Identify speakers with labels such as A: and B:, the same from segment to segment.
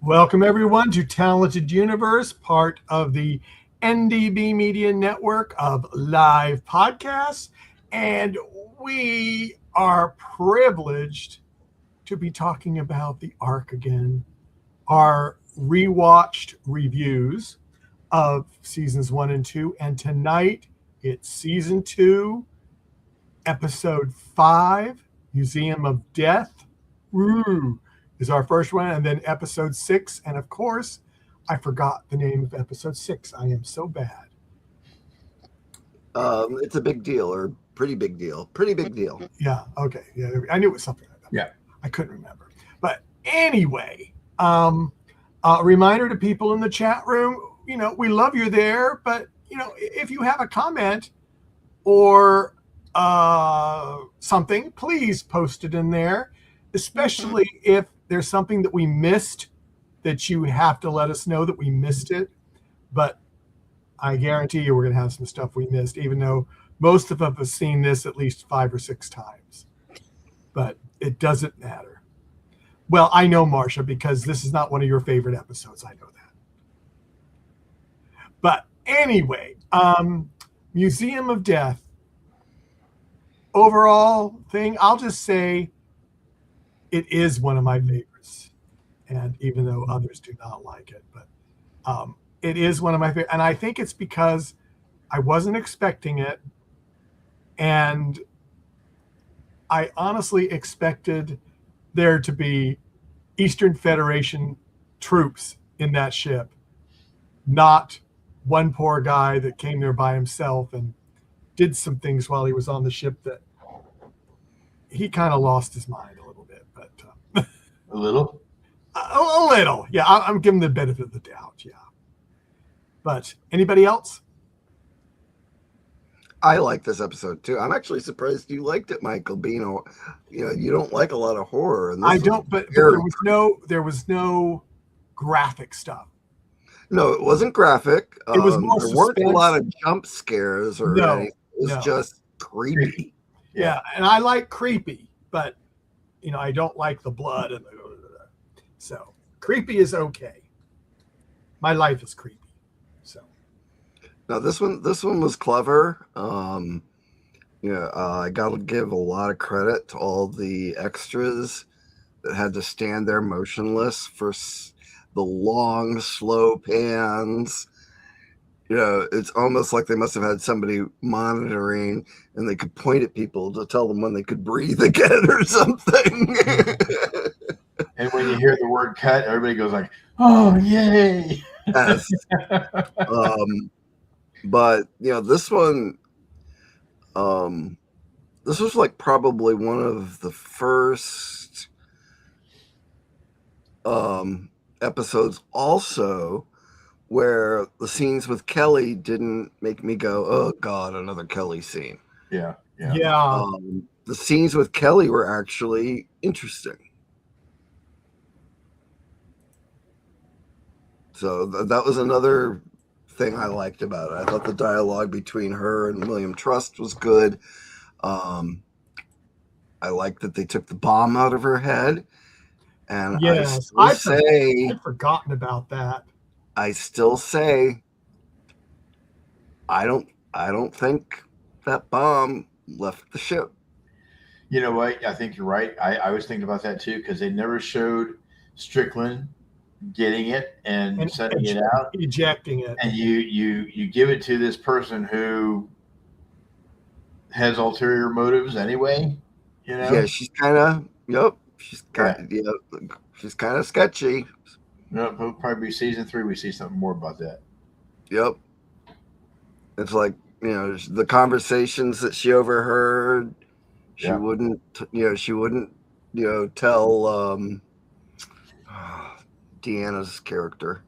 A: Welcome, everyone, to Talented Universe, part of the NDB Media Network of live podcasts. And we are privileged to be talking about the Ark again, our rewatched reviews of seasons 1 and 2. And tonight, it's season 2, episode 5, Museum of Death. Woo! Is our first one, and then episode 6. And of course, I forgot the name of episode 6. I am so bad.
B: It's a big deal, or pretty big deal. Pretty big deal.
A: Yeah, okay. Yeah, I knew it was something like that.
C: Yeah.
A: I couldn't remember. But anyway, a reminder to people in the chat room, we love you there, but, if you have a comment or something, please post it in there, especially if there's something that we missed that you have to let us know that we missed it. But I guarantee you we're going to have some stuff we missed, even though most of us have seen this at least 5 or 6 times. But it doesn't matter. Well, I know, Marcia, because this is not one of your favorite episodes. I know that. But anyway, Museum of Death. Overall thing, I'll just say it is one of my favorites. And even though others do not like it, but it is one of my favorites. And I think it's because I wasn't expecting it. And I honestly expected there to be Eastern Federation troops in that ship, not one poor guy that came there by himself and did some things while he was on the ship that he kind of lost his mind a little bit. But
C: A little?
A: A little. Yeah, I'm giving the benefit of the doubt. Yeah. But anybody else?
B: I like this episode too. I'm actually surprised you liked it, Michael. Being you don't like a lot of horror, and this
A: I don't. But there was no graphic stuff.
B: No, it wasn't graphic.
A: It was more
B: there weren't a
A: suspense.
B: lot of jump scares or anything. It was just creepy.
A: Yeah, and I like creepy, but I don't like the blood and so creepy is okay. My life is creepy. So
B: Now this one was clever. I got to give a lot of credit to all the extras that had to stand there motionless for the long, slow pans. It's almost like they must have had somebody monitoring, and they could point at people to tell them when they could breathe again or something.
C: And when you hear the word cut, everybody goes like, "Oh, yay!"
B: Yes. But this one, this was like probably one of the first episodes also where the scenes with Kelly didn't make me go, "Oh God, another Kelly scene."
C: Yeah.
B: The scenes with Kelly were actually interesting. So that was another thing I liked about it. I thought the dialogue between her and William Trust was good. I liked that they took the bomb out of her head. And
A: yes,
B: I'd
A: forgotten about that.
B: I still say I don't think that bomb left the ship.
C: You know what? I think you're right. I was thinking about that too, because they never showed Strickland getting it and setting it out,
A: ejecting it,
C: and you give it to this person who has ulterior motives anyway.
B: Yeah, she's kind of she's kind of sketchy.
C: No, it'll probably be season 3. We see something more about that.
B: Yep. It's like, the conversations that she overheard. She wouldn't tell Deanna's character.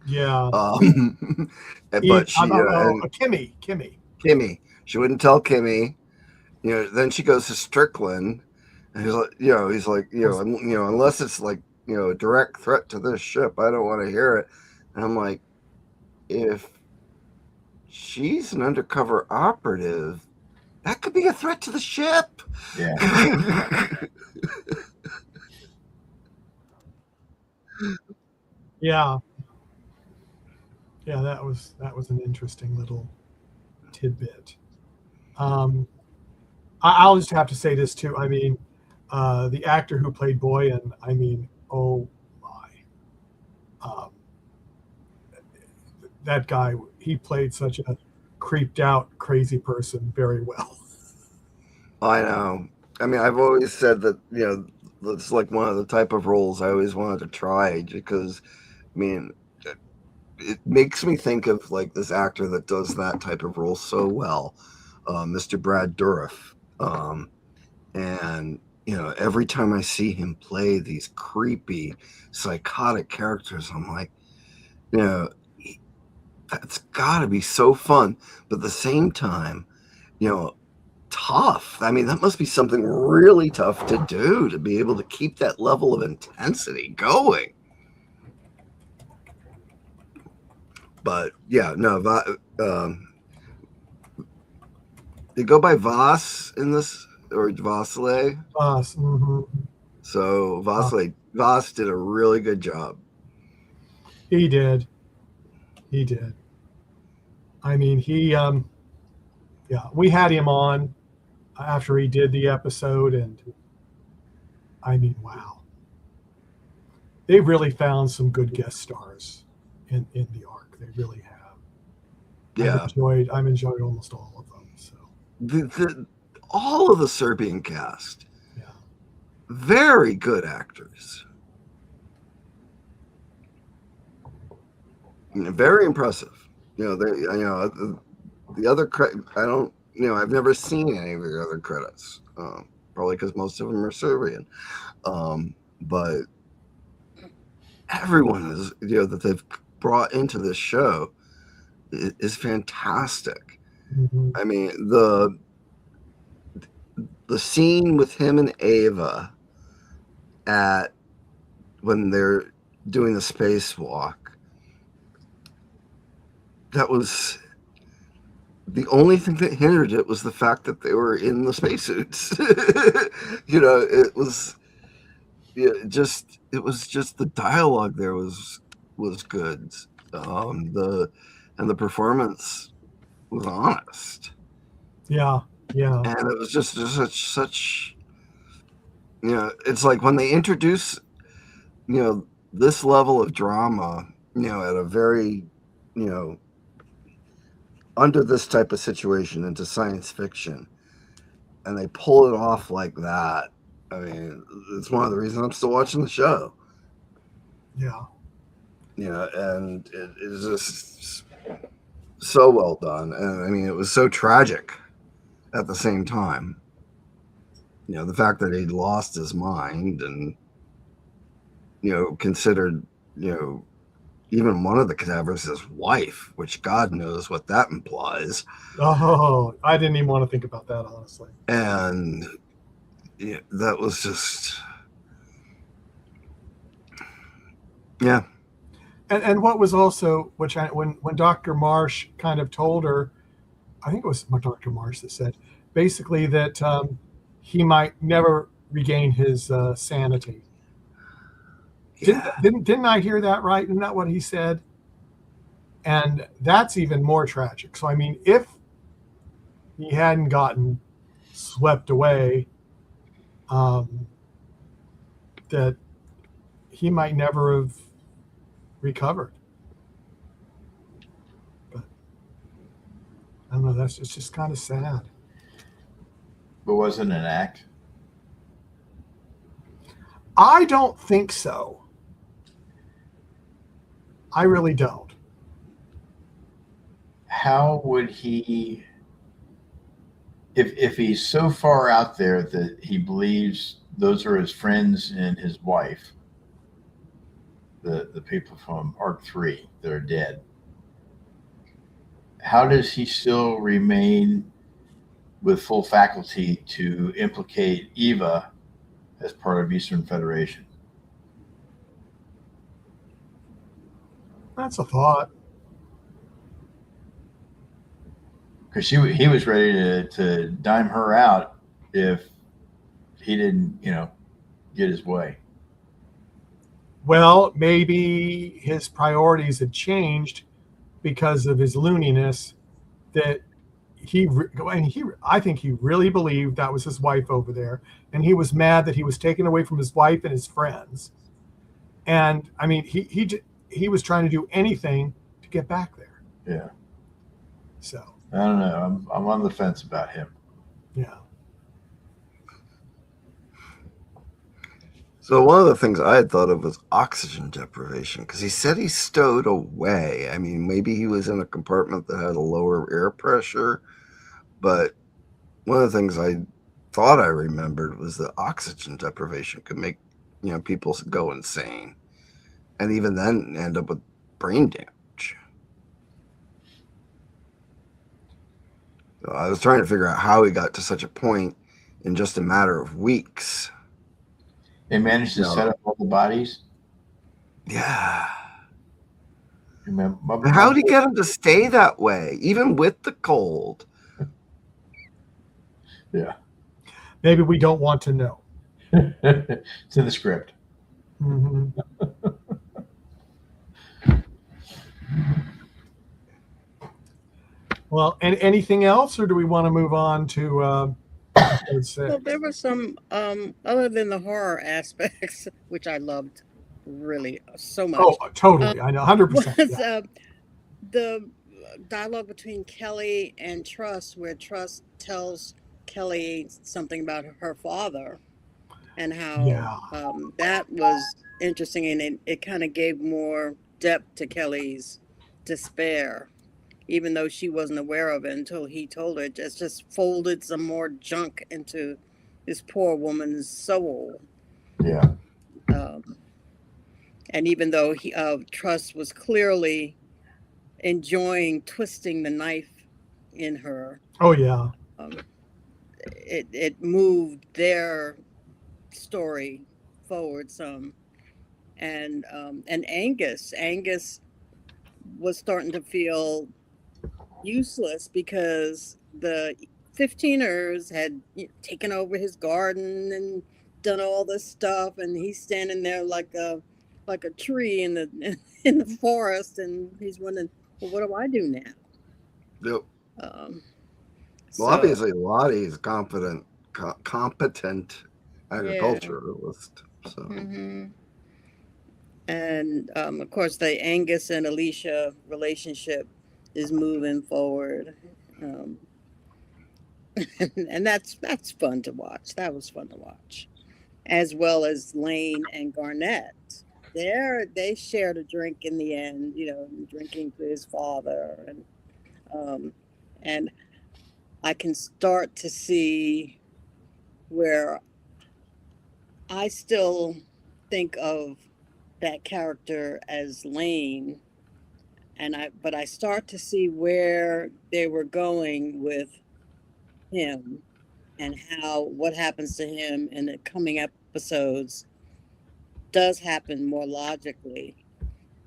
A: Yeah.
B: But she Kimmy. She wouldn't tell Kimmy. Then she goes to Strickland, and he's like, unless it's like, a direct threat to this ship, I don't want to hear it. And I'm like, if she's an undercover operative, that could be a threat to the ship.
C: Yeah.
A: Yeah. Yeah, that was an interesting little tidbit. I'll just have to say this too. I mean, the actor who played Boyan, I mean, oh my, um, that guy, he played such a creeped out, crazy person very well.
B: I know. I mean, I've always said that, that's like one of the type of roles I always wanted to try because, I mean, it makes me think of like this actor that does that type of role so well, Mr. Brad Dourif. And, every time I see him play these creepy, psychotic characters, I'm like, that's got to be so fun. But at the same time, tough. I mean, that must be something really tough to do to be able to keep that level of intensity going. But yeah, no, they go by Voss in this, or Vosley.
A: Voss. Mm-hmm.
B: So Voss did a really good job.
A: He did. I mean, we had him on after he did the episode, and I mean, wow, they really found some good guest stars in the arc. They really have.
B: Yeah,
A: I've enjoyed almost all of them. So
B: all of the Serbian cast, very good actors, very impressive. The other I don't. I've never seen any of the other credits, probably because most of them are Serbian. But everyone is, that they've brought into this show is fantastic.
A: Mm-hmm.
B: I mean, the scene with him and Ava when they're doing the spacewalk, that was the only thing that hindered it was the fact that they were in the spacesuits. It was just the dialogue there was good. The performance was honest.
A: Yeah.
B: And it was just such it's like when they introduce this level of drama, at a very, under this type of situation into science fiction, and they pull it off like that. I mean, it's one of the reasons I'm still watching the show.
A: Yeah.
B: And it is just so well done. And I mean, it was so tragic at the same time. The fact that he'd lost his mind and, considered, even one of the cadavers his wife, which God knows what that implies.
A: Oh, I didn't even want to think about that, honestly.
B: And that was just, yeah.
A: And what was also, when Dr. Marsh kind of told her, I think it was Dr. Marsh that said, basically that he might never regain his sanity.
B: Yeah.
A: Didn't I hear that right? Isn't that what he said? And that's even more tragic. So, I mean, if he hadn't gotten swept away, that he might never have recovered. But I don't know. It's just kind of sad.
C: But wasn't an act?
A: I don't think so. I really don't.
C: How would he, if he's so far out there that he believes those are his friends and his wife, the people from Arc 3 that are dead, how does he still remain with full faculty to implicate Eva as part of Eastern Federation?
A: That's a thought.
C: Because he was ready to dime her out if he didn't, get his way.
A: Well, maybe his priorities had changed because of his looniness. That I think he really believed that was his wife over there, and he was mad that he was taken away from his wife and his friends. And I mean, he was trying to do anything to get back there.
C: Yeah.
A: So
C: I don't know. I'm on the fence about him.
A: yeah.
B: So one of the things I had thought of was oxygen deprivation, because he said he stowed away. I mean, maybe he was in a compartment that had a lower air pressure, but one of the things I thought I remembered was that oxygen deprivation could make, people go insane, and even then end up with brain damage. So I was trying to figure out how he got to such a point in just a matter of weeks.
C: They managed to set up all the bodies.
B: Yeah.
C: Remember,
B: How did he get him to stay that way, even with the cold?
C: Yeah.
A: Maybe we don't want to know.
C: It's in the script.
A: Mm-hmm. Well, and anything else, or do we want to move on to episode 6?
D: Well, there were some other than the horror aspects, which I loved really so much.
A: Oh, totally. I know, 100%.
D: Was
A: Yeah.
D: the dialogue between Kelly and Truss, where Truss tells Kelly something about her father, and how
A: Yeah.
D: that was interesting, and it kind of gave more depth to Kelly's despair, even though she wasn't aware of it until he told her. It just folded some more junk into this poor woman's soul.
C: Yeah.
D: And even though Truss was clearly enjoying twisting the knife in her,
A: Oh, yeah.
D: it moved their story forward some. And Angus was starting to feel useless because the 15ers had taken over his garden and done all this stuff, and he's standing there like a tree in the forest, and he's wondering, well, what do I do now?
B: Yep.
D: So,
B: Obviously, Lottie is competent agriculturalist. So.
D: mhm. And of course, the Angus and Alicia relationship is moving forward, and that's fun to watch. That was fun to watch, as well as Lane and Garnett. They shared a drink in the end, drinking to his father, and I can start to see where I still think of that character as Lane, but I start to see where they were going with him, and how what happens to him in the coming episodes does happen more logically,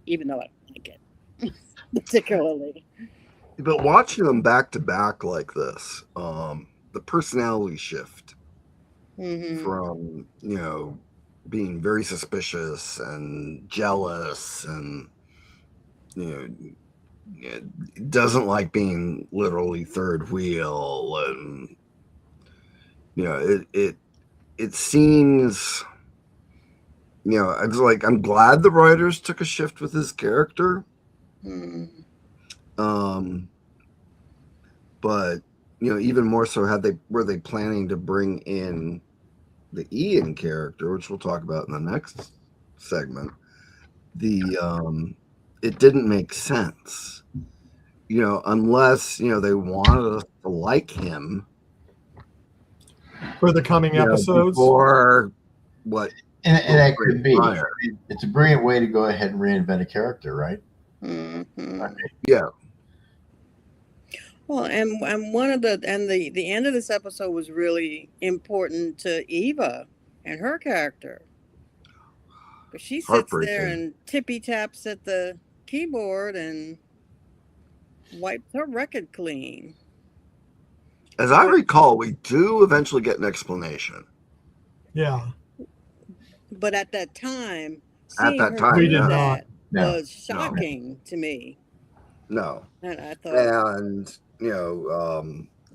D: even though I don't like it particularly.
B: But watching them back to back like this, the personality shift from, being very suspicious and jealous and, doesn't like being literally third wheel, and, it seems, it's like, I'm glad the writers took a shift with his character. But even more so, were they planning to bring in the Ian character, which we'll talk about in the next segment, it didn't make sense, unless they wanted us to like him
A: For the coming episodes.
B: Or what?
C: And that could be. It's a brilliant way to go ahead and reinvent a character, right?
B: Yeah.
D: Well, and the end of this episode was really important to Eva and her character, because she sits there and tippy taps at the keyboard and wipes her record clean.
B: As I recall, we do eventually get an explanation.
A: Yeah.
D: But at that time,
B: At
D: Seeing
B: that
D: her
B: time,
A: We
D: do
A: did
B: yeah.
A: not.
D: that
C: No.
D: was shocking to me.
B: No.
D: And I thought,
B: And,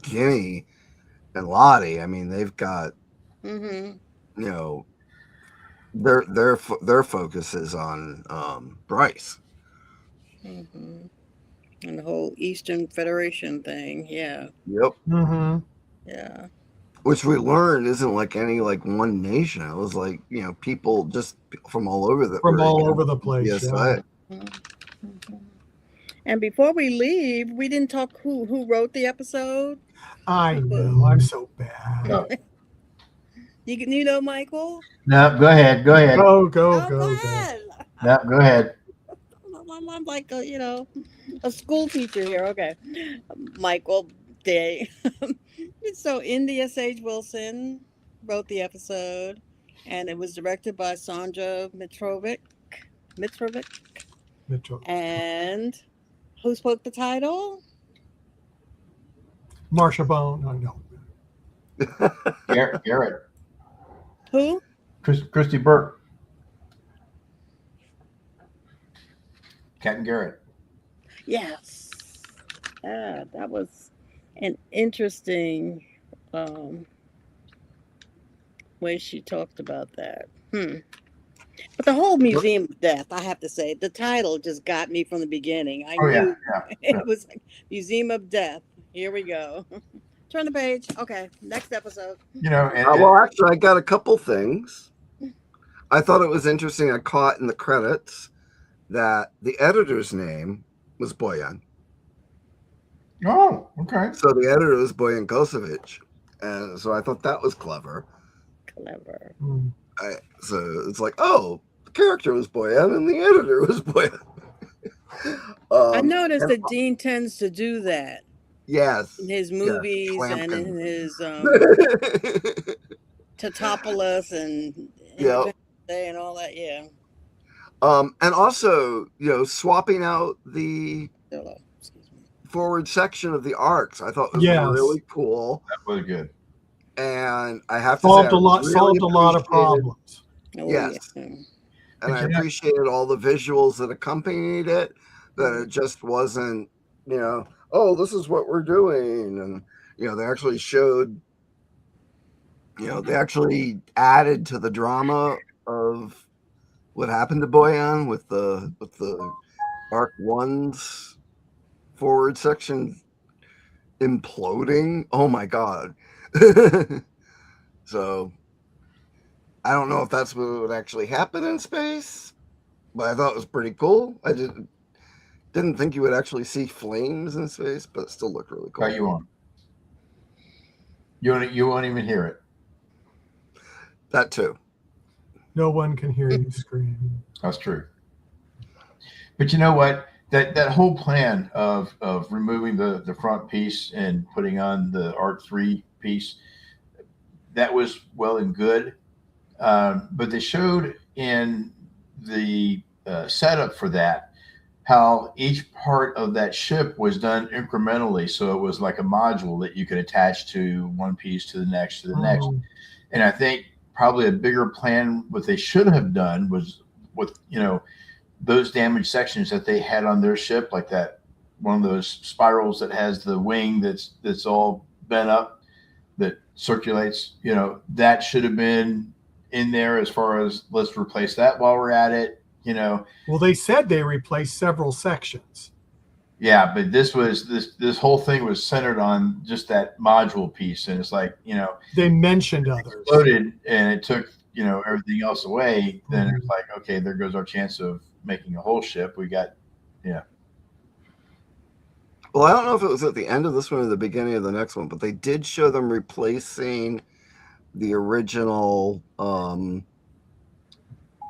B: Ginny and Lottie, I mean, they've got,
D: mm-hmm,
B: their focus is on Bryce.
D: mm-hmm. And the whole Eastern Federation thing. Yeah.
B: Yep.
A: Mm-hmm.
D: Yeah.
B: Which we learned isn't like any like one nation. It was like, people just from all over that
A: From
B: were
A: all
B: against
A: over the place.
B: PSA.
A: Yeah.
D: Mm-hmm. And before we leave, we didn't talk who wrote the episode.
A: I know. I'm so bad.
C: No.
D: You know, Michael?
C: No, go ahead. Go ahead.
A: Go, go,
D: Oh,
A: go,
D: go
A: go.
D: ahead.
C: No, go ahead.
D: I'm like a school teacher here. Okay, Michael Day. So India Sage Wilson wrote the episode, and it was directed by Sandra Mitrovic.
A: Mitchell.
D: And who spoke the title?
A: Marsha Bone. I know.
C: Garrett.
D: Who?
C: Christy Burke. Captain Garrett.
D: Yes. That was an interesting way she talked about that. But the whole Museum of Death, I have to say, the title just got me from the beginning. I knew it was like Museum of Death. Here we go. Turn the page. Okay, next episode.
B: Well, actually, I got a couple things. I thought it was interesting. I caught in the credits that the editor's name was Boyan.
C: Oh, okay.
B: So the editor was Boyan Kosovic. And so I thought that was clever.
D: Clever.
B: So it's like, oh, the character was Boyan and the editor was Boyan.
D: I noticed that Dean tends to do that.
B: Yes.
D: In his movies and in his Totopoulos and and all that, yeah.
B: And also, swapping out the forward section of the arcs, I thought was really cool.
C: That was good.
B: And I have to
A: solved
B: say,
A: solved a lot of problems.
B: Yes. And I appreciated all the visuals that accompanied it, that it just wasn't, oh, this is what we're doing. And, they actually showed, they actually added to the drama of what happened to Boyan with the Arc 1's forward section imploding. Oh my God. So I don't know if that's what would actually happen in space, but I thought it was pretty cool. I didn't think you would actually see flames in space, but it still looked really cool.
C: Oh, you won't. You won't even hear it.
B: That too.
A: No one can hear you scream.
C: That's true. But you know what? That whole plan of removing the front piece and putting on the Arc 3 piece, that was well and good. But they showed in the setup for that how each part of that ship was done incrementally. So it was like a module that you could attach to one piece to the next to the next. And I think probably a bigger plan, what they should have done was with, those damaged sections that they had on their ship, like that one of those spirals that has the wing that's all bent up that circulates, that should have been in there as far as let's replace that while we're at it,
A: Well, they said they replaced several sections.
C: Yeah, but this whole thing was centered on just that module piece, and it's like,
A: they mentioned others.
C: Exploded, and it took everything else away. Then it's like, okay, there goes our chance of making a whole ship. We got,
B: Well, I don't know if it was at the end of this one or the beginning of the next one, but they did show them replacing the original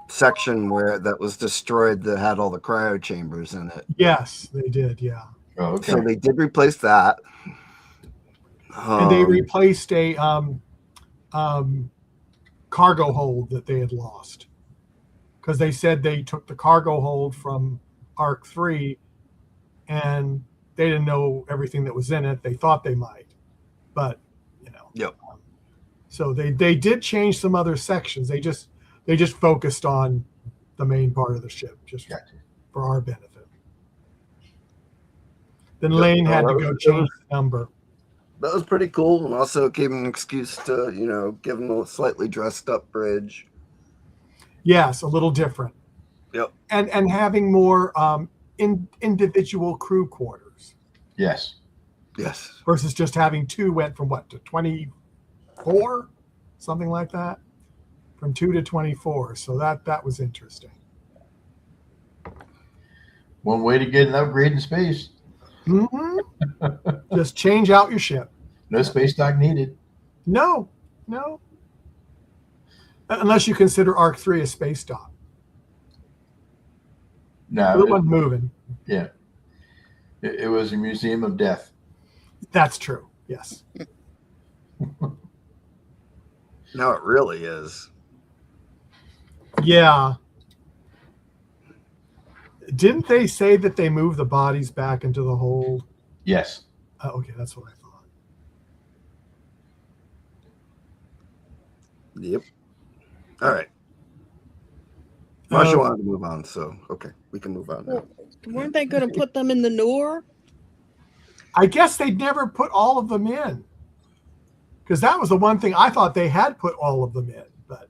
B: section that was destroyed that had all the cryo chambers in it.
A: Yes, they did. Yeah.
C: Oh, okay.
B: So they did replace that.
A: And they replaced a cargo hold that they had lost, because they said they took the cargo hold from Arc 3 and they didn't know everything that was in it. They thought they might, but
B: Yep.
A: So they did change some other sections. They just focused on the main part of the ship, just
C: Gotcha.
A: for our benefit. Then
B: Yep.
A: Lane
B: No,
A: had to
B: that
A: go
B: was-
A: change the number.
B: That was pretty cool, and also gave him an excuse to, give him a slightly dressed up bridge.
A: Yes, a little different.
B: Yep.
A: And having more individual crew quarters
C: Yes.
B: Yes.
A: versus just having two. Went from what to 24, something like that, from 2 to 24. So that was interesting.
C: One way to get an upgrade in space.
A: hmm Just change out your ship.
C: No space dock needed.
A: No. Unless you consider Arc 3 a space dock.
C: No,
A: It wasn't moving.
C: yeah. It was a museum of death.
A: That's true. Yes.
B: Now it really is.
A: Yeah. Didn't they say that they moved the bodies back into the hold?
C: Yes.
A: Okay, that's what I thought.
B: Yep. All right. Marsha
A: Oh.
B: wanted to move on, so okay, we can move on now.
D: Well, weren't they going to put them in the Noor?
A: I guess they'd never put all of them in. Because that was the one thing I thought they had put all of them in, but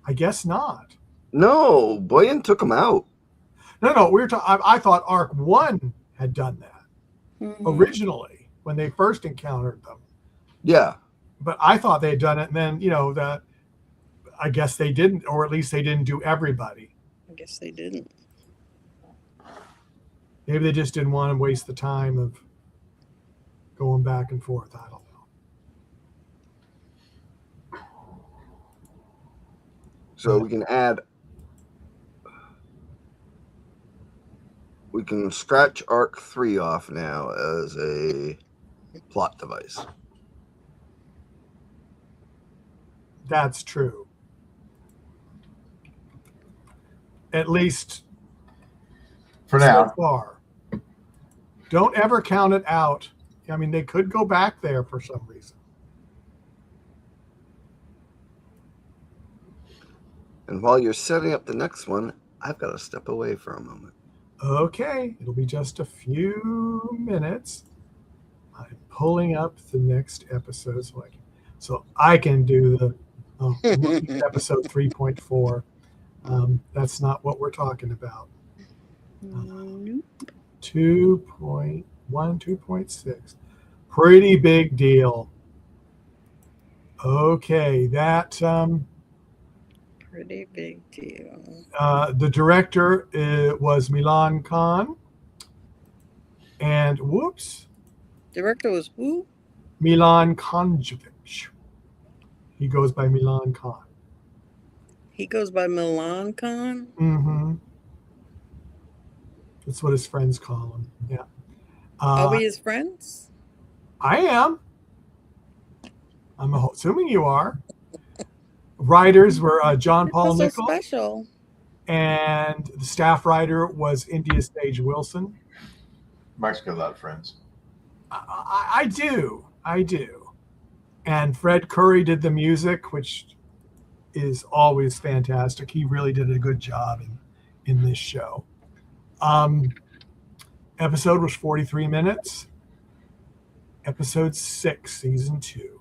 A: I guess not.
B: No, Boyan took him out.
A: No, we were talking. I thought Arc 1 had done that
D: Mhm.
A: originally when they first encountered them.
B: Yeah.
A: But I thought they had done it, and then that I guess they didn't, or at least they didn't do everybody.
D: I guess they didn't.
A: Maybe they just didn't want to waste the time of going back and forth. I don't know.
B: So we can add. We can scratch Arc 3 off now as a plot device.
A: That's true. At least
C: For
A: so
C: now.
A: far. Don't ever count it out. I mean, they could go back there for some reason.
B: And while you're setting up the next one, I've got to step away for a moment.
A: Okay, it'll be just a few minutes. I'm pulling up the next episode so I can do the episode 3.4. That's not what we're talking about.
D: Nope.
A: 2.1, 2.6. Pretty big deal. Okay, that
D: Pretty big deal.
A: the director was Milan Khan. And whoops,
D: Director was who?
A: Milan Khanjovic. He goes by Milan Khan.
D: He goes by Milan Khan.
A: Mm-hmm. That's what his friends call him. Yeah.
D: Are we his friends?
A: I am. I'm assuming you are. Writers were John Paul
D: What's so
A: Nichol,
D: special?
A: and the staff writer was India Sage Wilson.
C: Mike's got a lot of friends.
A: I do. And Fred Curry did the music, which is always fantastic. He really did a good job in this show. Episode was 43 minutes. Episode 6, season 2.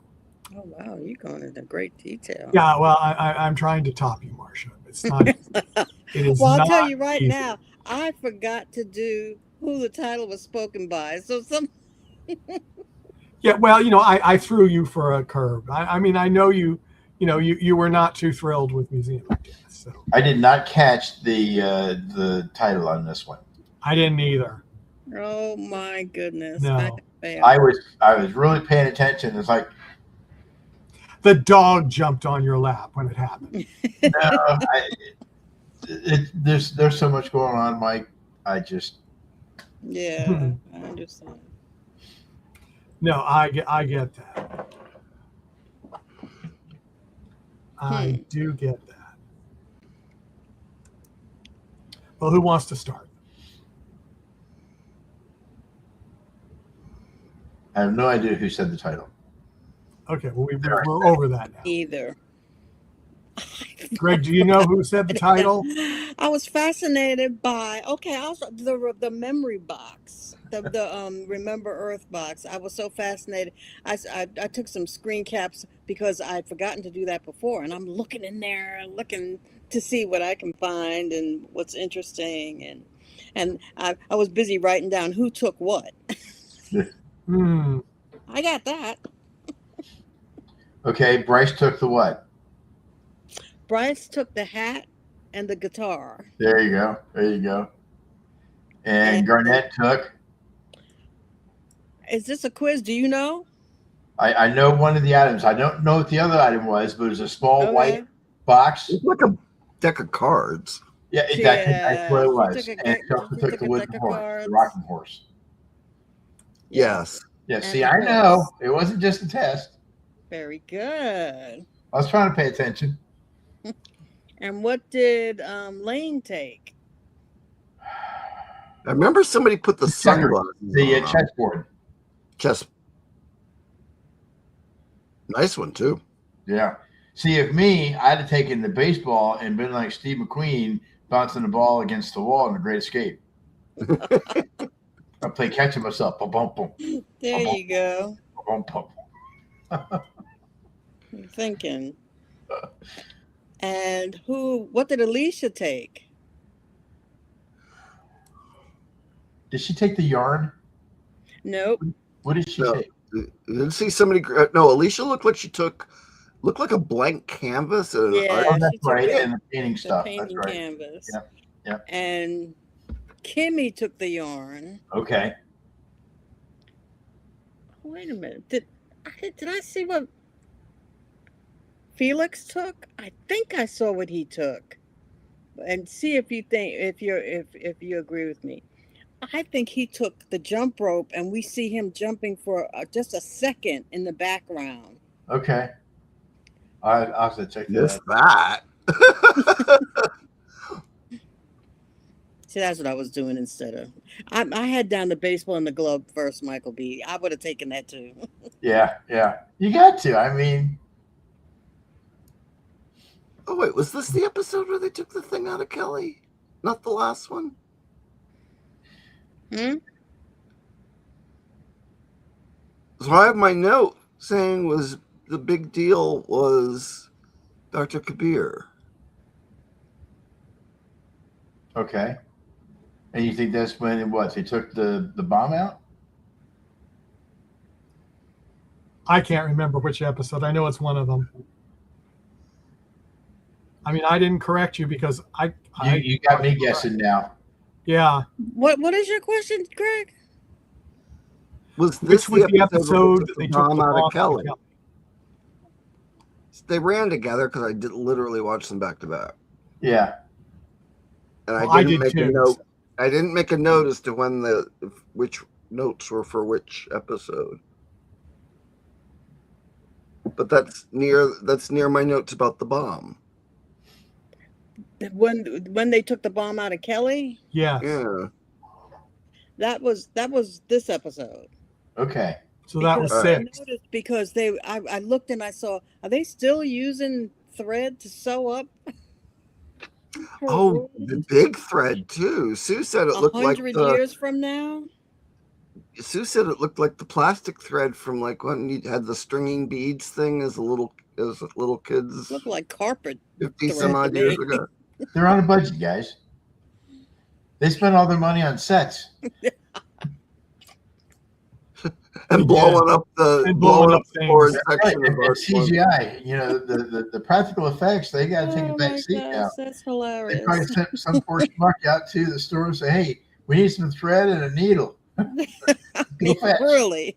D: Oh wow, you're going into great detail.
A: Yeah, well, I'm trying to top you, Marsha. It's not. It is
D: Well, I'll
A: not
D: tell you right
A: easy.
D: now, I forgot to do who the title was spoken by. So some
A: Yeah, well, I threw you for a curve. I mean, I know you were not too thrilled with Museum of Death, so
C: I did not catch the title on this one.
A: I didn't either.
D: oh my goodness.
A: No.
D: I failed.
C: I was really paying attention. It's like,
A: The dog jumped on your lap when it happened.
C: no, there's so much going on, Mike. I just
D: Yeah, I understand.
A: No, I get that. I do get that. Well, who wants to start?
C: I have no idea who said the title.
A: Okay, well, we're over that now.
D: Either.
A: Greg, do you know who said the title?
D: I was fascinated by the memory box, the Remember Earth box. I was so fascinated. I took some screen caps because I'd forgotten to do that before, and I'm looking in there, looking to see what I can find and what's interesting, and I was busy writing down who took what.
A: Hmm.
D: I got that.
C: Okay, Bryce took the what?
D: Bryce took the hat and the guitar.
C: There you go. There you go. And Garnett took.
D: Is this a quiz? Do you know?
C: I know one of the items. I don't know what the other item was, but it was a small
D: Okay.
C: white box.
B: It's like a deck of cards.
C: Yeah, that's what it was. And she also took the wooden
D: deck of
C: horse,
D: cards.
C: the rocking horse.
B: Yes.
C: Yeah,
D: And
C: see,
D: the
C: I know.
D: horse.
C: It wasn't just a test.
D: Very good.
C: I was trying to pay attention.
D: And what did Lane take?
B: I remember somebody put the
C: Checker.
B: sunglasses
C: The
B: on.
C: chessboard.
B: Chess. Nice one, too.
C: Yeah. See, if me, I'd have taken the baseball and been like Steve McQueen bouncing the ball against the wall in The Great Escape. I play catch myself. Boom, boom, boom.
D: There you go.
C: Boom, boom.
D: I'm thinking. And what did Alicia take?
C: Did she take the yarn?
D: Nope.
C: What did she
B: No.
C: take?
B: You didn't see somebody. No, Alicia looked like looked like a blank canvas. And
D: Yeah.
B: art.
C: Oh,
D: she
C: that's
D: took
C: right.
D: the-
C: And the painting
D: The
C: stuff.
D: painting
C: That's right.
D: canvas.
C: Yep, yep.
D: And Kimmy took the yarn.
C: Okay.
D: Wait a minute. Did I see what Felix took? I think I saw what he took. And see if you agree with me. I think he took the jump rope, and we see him jumping for just a second in the background.
C: Okay. I'll have to check that
B: Missed
C: out.
B: that.
D: See, that's what I was doing instead of. I had down the baseball and the glove first, Michael B. I would have taken that too.
C: Yeah, yeah. You got to. I mean,
B: Oh wait, was this the episode where they took the thing out of Kelly? Not the last one.
D: Hmm?
B: So I have my note saying was the big deal was Dr. Kabir.
C: okay. And you think that's when they took the bomb out?
A: I can't remember which episode. I know it's one of them. I mean, I didn't correct you because
C: You got me guessing now.
A: Yeah.
D: What is your question, Greg?
B: Was
A: Which
B: this
A: was the
B: where
A: episode
B: took
A: that
B: the
A: they took
B: bomb
A: the
B: out
A: bomb
B: of Kelly?
A: Kelly?
B: They ran together because I did literally watch them back to back,
C: Yeah.
B: and
A: Well,
B: I
A: I
B: didn't
A: did
B: make a
A: too.
B: note. I didn't make a note as to when which notes were for which episode. But that's near my notes about the bomb.
D: When they took the bomb out of Kelly,
A: Yes.
B: Yeah.
D: that was this episode.
C: Okay.
A: So that was
D: Because I
A: 6.
D: noticed because I looked and I saw, are they still using thread to sew up? her
B: Oh,
D: wound
B: the big thread too. Sue said it looked like
D: 100
B: the.
D: years from now?
B: Sue said it looked like the plastic thread from like when you had the stringing beads thing as little kids
D: Look like carpet.
B: 50
D: thread
B: some
D: to
B: odd
D: me.
B: years ago.
C: They're on a budget, guys. They spend all their money on sets.
B: And blowing up the
A: things.
B: forward
C: That's right.
B: section of
C: And
B: our
C: CGI, the practical effects, they got to take a
D: Oh
C: back
D: my
C: seat now.
D: gosh, that's
C: They probably
D: hilarious.
C: sent some poor schmuck out to the store and say, "Hey, we need some thread and a needle." Go fetch.
D: Really?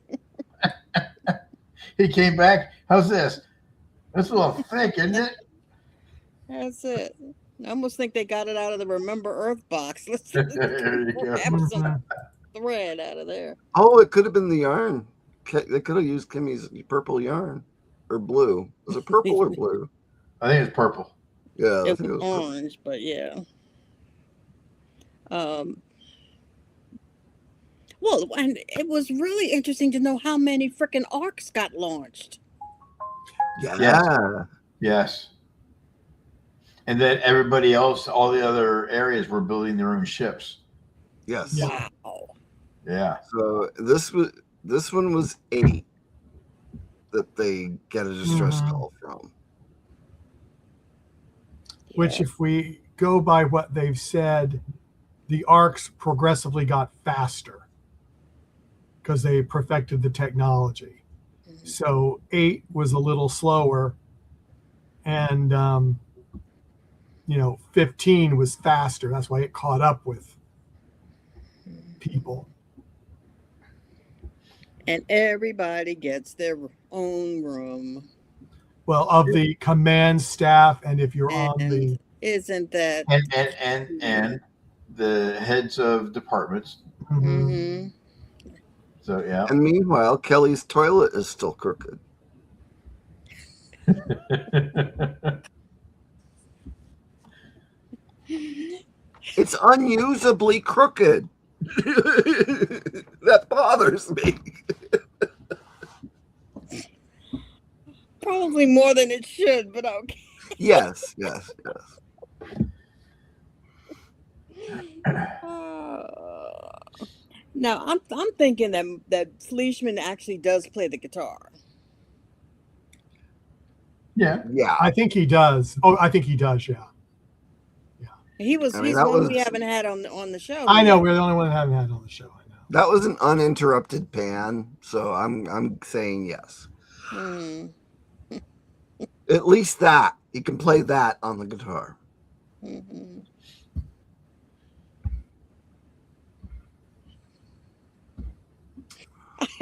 C: He came back. How's this? That's a little thick, isn't it?
D: That's it. I almost think they got it out of the Remember Earth box. Let's
C: There you go.
D: grab some
A: Mhm.
D: thread out of there.
B: Oh, it could have been the yarn. They could have used Kimmy's purple yarn or blue. Was it purple or blue?
C: I think it's purple.
B: Yeah, I
D: It
B: think
D: was
B: it was purple.
D: orange, but yeah. Well, and it was really interesting to know how many freaking arcs got launched.
B: Yeah.
C: Yes. And then everybody else, all the other areas were building their own ships.
B: Yes.
A: Yeah.
D: Wow.
C: Yeah.
B: So this one was 8 that they get a distress
A: Mhm.
B: call from.
A: Which,
D: Yeah.
A: if we go by what they've said, the arcs progressively got faster because they perfected the technology.
D: Mhm.
A: So 8 was a little slower, and 15 was faster. That's why it caught up with people.
D: And everybody gets their own room.
A: Well, of the command staff, and if you're on
D: And
A: the
D: isn't that
C: And the heads of departments.
A: Mhm.
C: So yeah.
B: And meanwhile, Kelly's toilet is still crooked. It's unusably crooked. That bothers me.
D: probably more than it should, but okay.
B: Yes.
D: Now I'm thinking that Fleischman actually does play the guitar.
C: Yeah.
B: Yeah.
A: I think he does. Oh, I think he does. Yeah.
D: He's
B: I mean,
D: one we haven't had on the show.
A: I know
D: yet.
A: we're the only one that haven't had on the show. I know.
B: That was an uninterrupted pan, so I'm saying yes.
D: Hmm.
B: At least that he can play that on the guitar.
D: Mhm.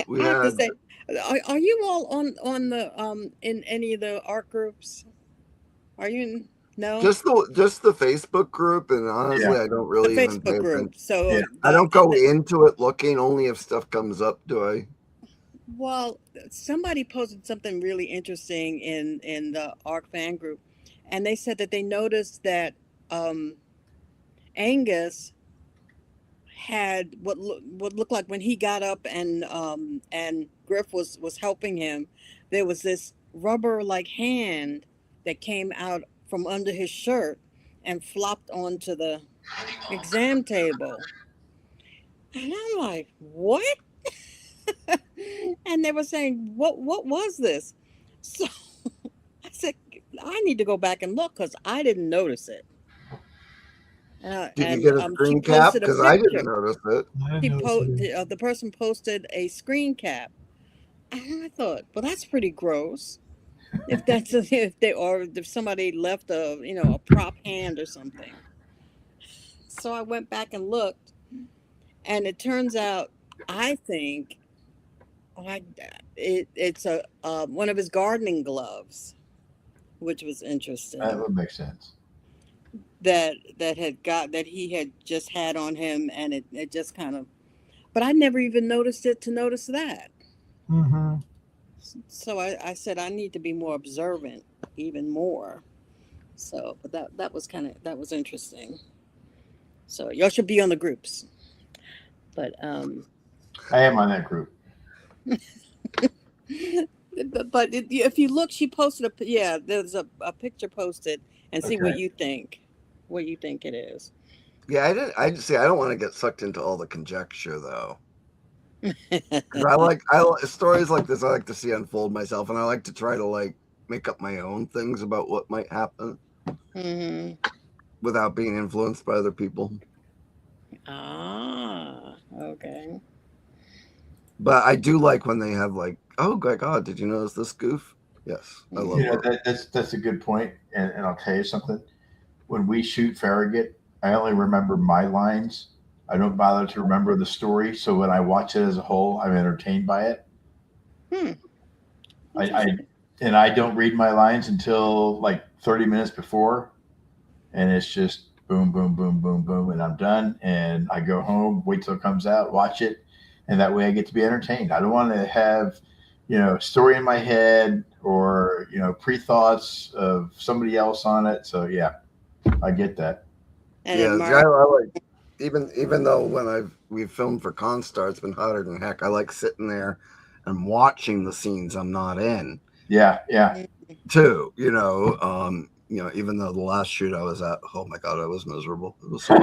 B: We
D: I have to
B: had
D: say, are you all on the in any of the art groups? Are you in? No,
B: just the Facebook group, and honestly,
C: Yeah.
B: I don't
D: the
B: really even pay
D: Facebook group.
B: attention.
D: So
C: Yeah.
B: I don't go into it looking, only if stuff comes up. Do I?
D: Well, somebody posted something really interesting in the ARC fan group, and they said that they noticed that Angus had what looked like when he got up and Griff was helping him, there was this rubber like hand that came out from under his shirt and flopped onto the exam table. And I'm like, what? And they were saying, what was this? So I said, I need to go back and look because I didn't notice it.
B: Did you get a
D: She
B: screen cap?
D: posted a
B: Because I didn't
D: picture.
B: notice it.
A: I didn't notice it.
D: The person posted a screen cap, and I thought, well, that's pretty gross. If that's if somebody left a prop hand or something. So I went back and looked, and it turns out I think it's a one of his gardening gloves, which was interesting.
C: That would make sense.
D: That he had just had on him, and it just kind of, but I never even noticed it to notice that.
A: Mm-hmm.
D: So I said I need to be more observant, even more. So, but that was interesting. So y'all should be on the groups. But
C: I am on that group.
D: but if you look, she posted there's a picture posted, and see what
C: Okay.
D: you think. What you think it is.
B: Yeah, I just say I don't want to get sucked into all the conjecture though. 'Cause I like stories like this. I like to see unfold myself, and I like to try to like make up my own things about what might happen
D: Mm-hmm.
B: without being influenced by other people.
D: Ah, okay.
B: But I do like when they have like, oh my god, did you notice this goof? Yes, I love
C: You know,
B: it.
C: that's a good point. And I'll tell you something. When we shoot Farragut, I only remember my lines. I don't bother to remember the story. So when I watch it as a whole, I'm entertained by it. I don't read my lines until like 30 minutes before, and it's just boom, boom, boom, boom, boom, and I'm done. And I go home, wait till it comes out, watch it, and that way I get to be entertained. I don't want to have, story in my head or pre-thoughts of somebody else on it. So yeah, I get that.
D: And
B: Yeah,
D: then
B: I
D: Mark,
B: like even though when we've filmed for Constar, it's been hotter than heck. I like sitting there and watching the scenes I'm not in
C: Yeah.
B: too. even though the last shoot I was at, oh my God, I was miserable. It was so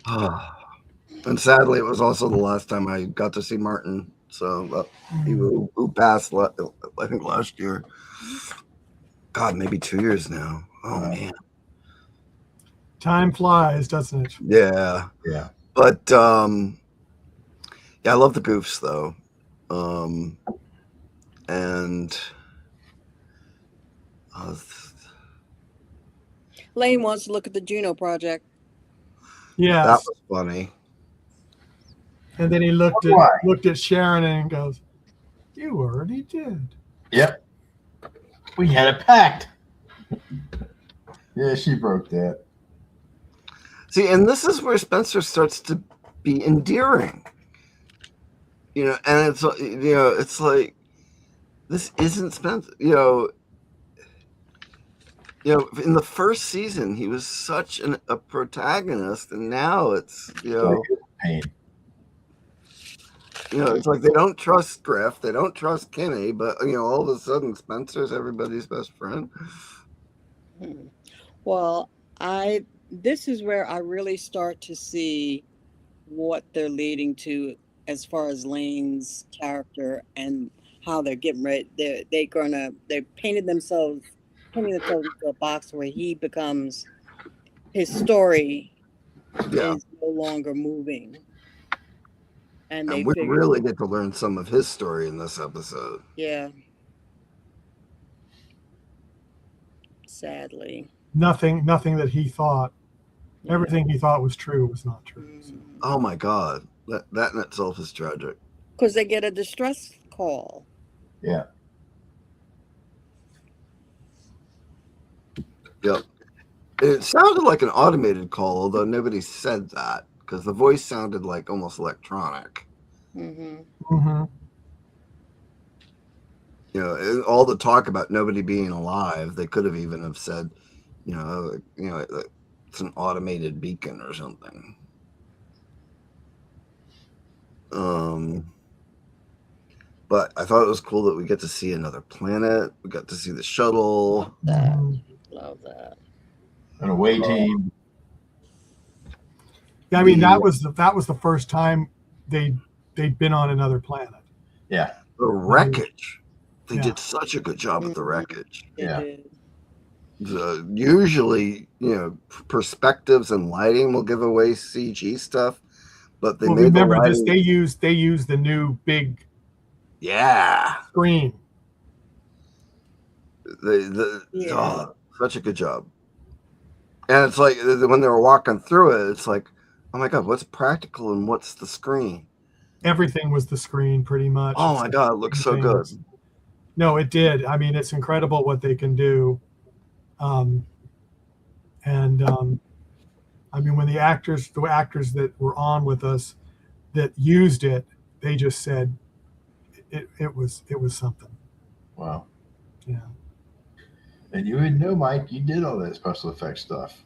B: hot. And sadly, it was also the last time I got to see Martin. So who passed, I think, last year. God, maybe 2 years now. Oh, man.
A: Time flies, doesn't it?
B: Yeah.
C: Yeah.
B: But, yeah, I love the goofs, though. And
D: Lane wants to look at the Juno project.
A: Yes.
B: that was funny.
A: And then he looked
C: Why?
A: at Sharon and goes, "You already did."
C: Yep. We had a pact. Yeah, she broke that.
B: See, and this is where Spencer starts to be endearing. And it's it's like, this isn't Spencer. In the first season, he was such a protagonist, and now it's
C: Pain.
B: it's like they don't trust Griff, they don't trust Kenny, but all of a sudden Spencer's everybody's best friend.
D: Well, this is where I really start to see what they're leading to as far as Lane's character and how they're getting ready. They painted themselves into a box where he becomes, his story is no longer moving. And
B: we really get to learn some of his story in this episode.
D: Yeah. Sadly.
A: Nothing that he thought, everything he thought was true was not true. So.
B: Oh my God. That in itself is tragic.
D: Because they get a distress call.
C: Yeah.
B: Yep. It sounded like an automated call, although nobody said that, because the voice sounded like almost electronic.
D: Mm-hmm.
A: Mm-hmm.
B: And all the talk about nobody being alive, they could have even have said, it's an automated beacon or something. But I thought it was cool that we get to see another planet. We got to see the shuttle.
D: Love that.
C: An away team.
A: Yeah, I mean that was the first time they'd been on another planet.
C: Yeah.
B: The wreckage. They did such a good job with the wreckage.
C: Yeah.
B: Usually, perspectives and lighting will give away CG stuff, but they made
A: remember
B: the lighting...
A: this. They used the new big screen.
B: Such a good job. And it's like when they were walking through it, it's like, oh my God, what's practical and what's the screen?
A: Everything was the screen, pretty much.
B: Oh my God, it looks so good.
A: No, it did. I mean, it's incredible what they can do. I mean, when the actors that were on with us that used it, they just said it was something.
C: Wow.
A: Yeah.
C: And you would know, Mike, you did all that special effects stuff.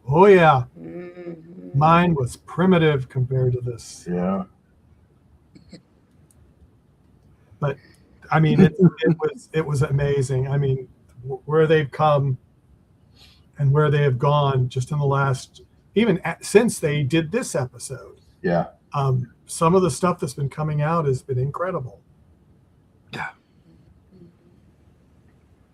A: Oh yeah.
D: Mm-hmm.
A: Mine was primitive compared to this.
C: Yeah.
A: But I mean, it was amazing. I mean, where they've come and where they have gone just in the last, since they did this episode.
C: Yeah.
A: Some of the stuff that's been coming out has been incredible.
B: Yeah.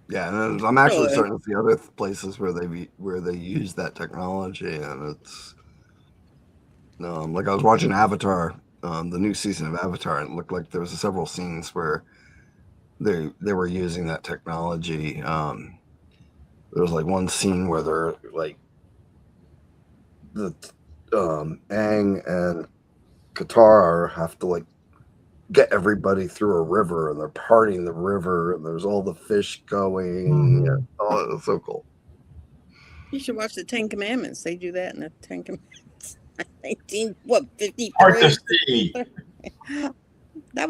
B: Yeah, and I'm actually starting to see other places where they use that technology, and it's like I was watching Avatar, the new season of Avatar, and it looked like there was several scenes where they were using that technology. There was like one scene where they're like the Aang and Qatar have to like get everybody through a river, and they're parting the river, and there's all the fish going.
A: Mm-hmm.
B: Yeah. Oh, it was so cool.
D: You should watch the 10 Commandments. They do that in the 10 Commandments. 1953?
C: Hard to see.
D: That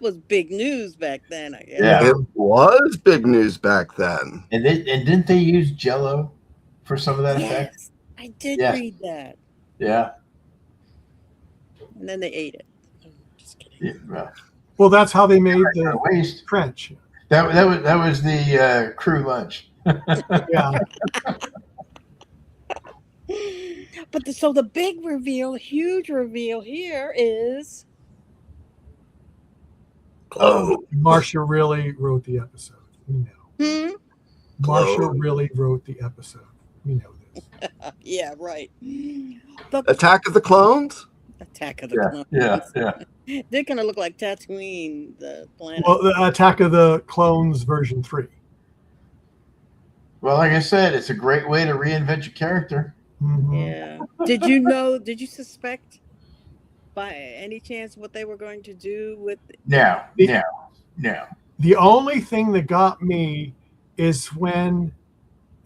D: was big news back then, I guess.
C: Yeah.
B: It was big news back then.
C: And didn't they use Jell-O for some of that effect?
D: Yes, I did read that.
C: Yeah.
D: And then they ate it. Just kidding.
C: Yeah.
A: Well, that's how they made the
C: Waste.
A: trench.
C: That was the crew lunch.
A: Yeah.
D: But so the big reveal, huge reveal here is
A: Marcia really wrote the episode. We know. Marcia really wrote the episode. We know this.
D: Yeah, right.
B: Attack of the Clones?
D: Attack of the Clones.
C: Yeah.
D: They're going to look like Tatooine, the planet.
A: Well, the Attack of the Clones version 3.
C: Well, like I said, it's a great way to reinvent your character.
A: Mm-hmm.
D: Yeah. Did you suspect by any chance what they were going to do with
C: No.
A: The only thing that got me is when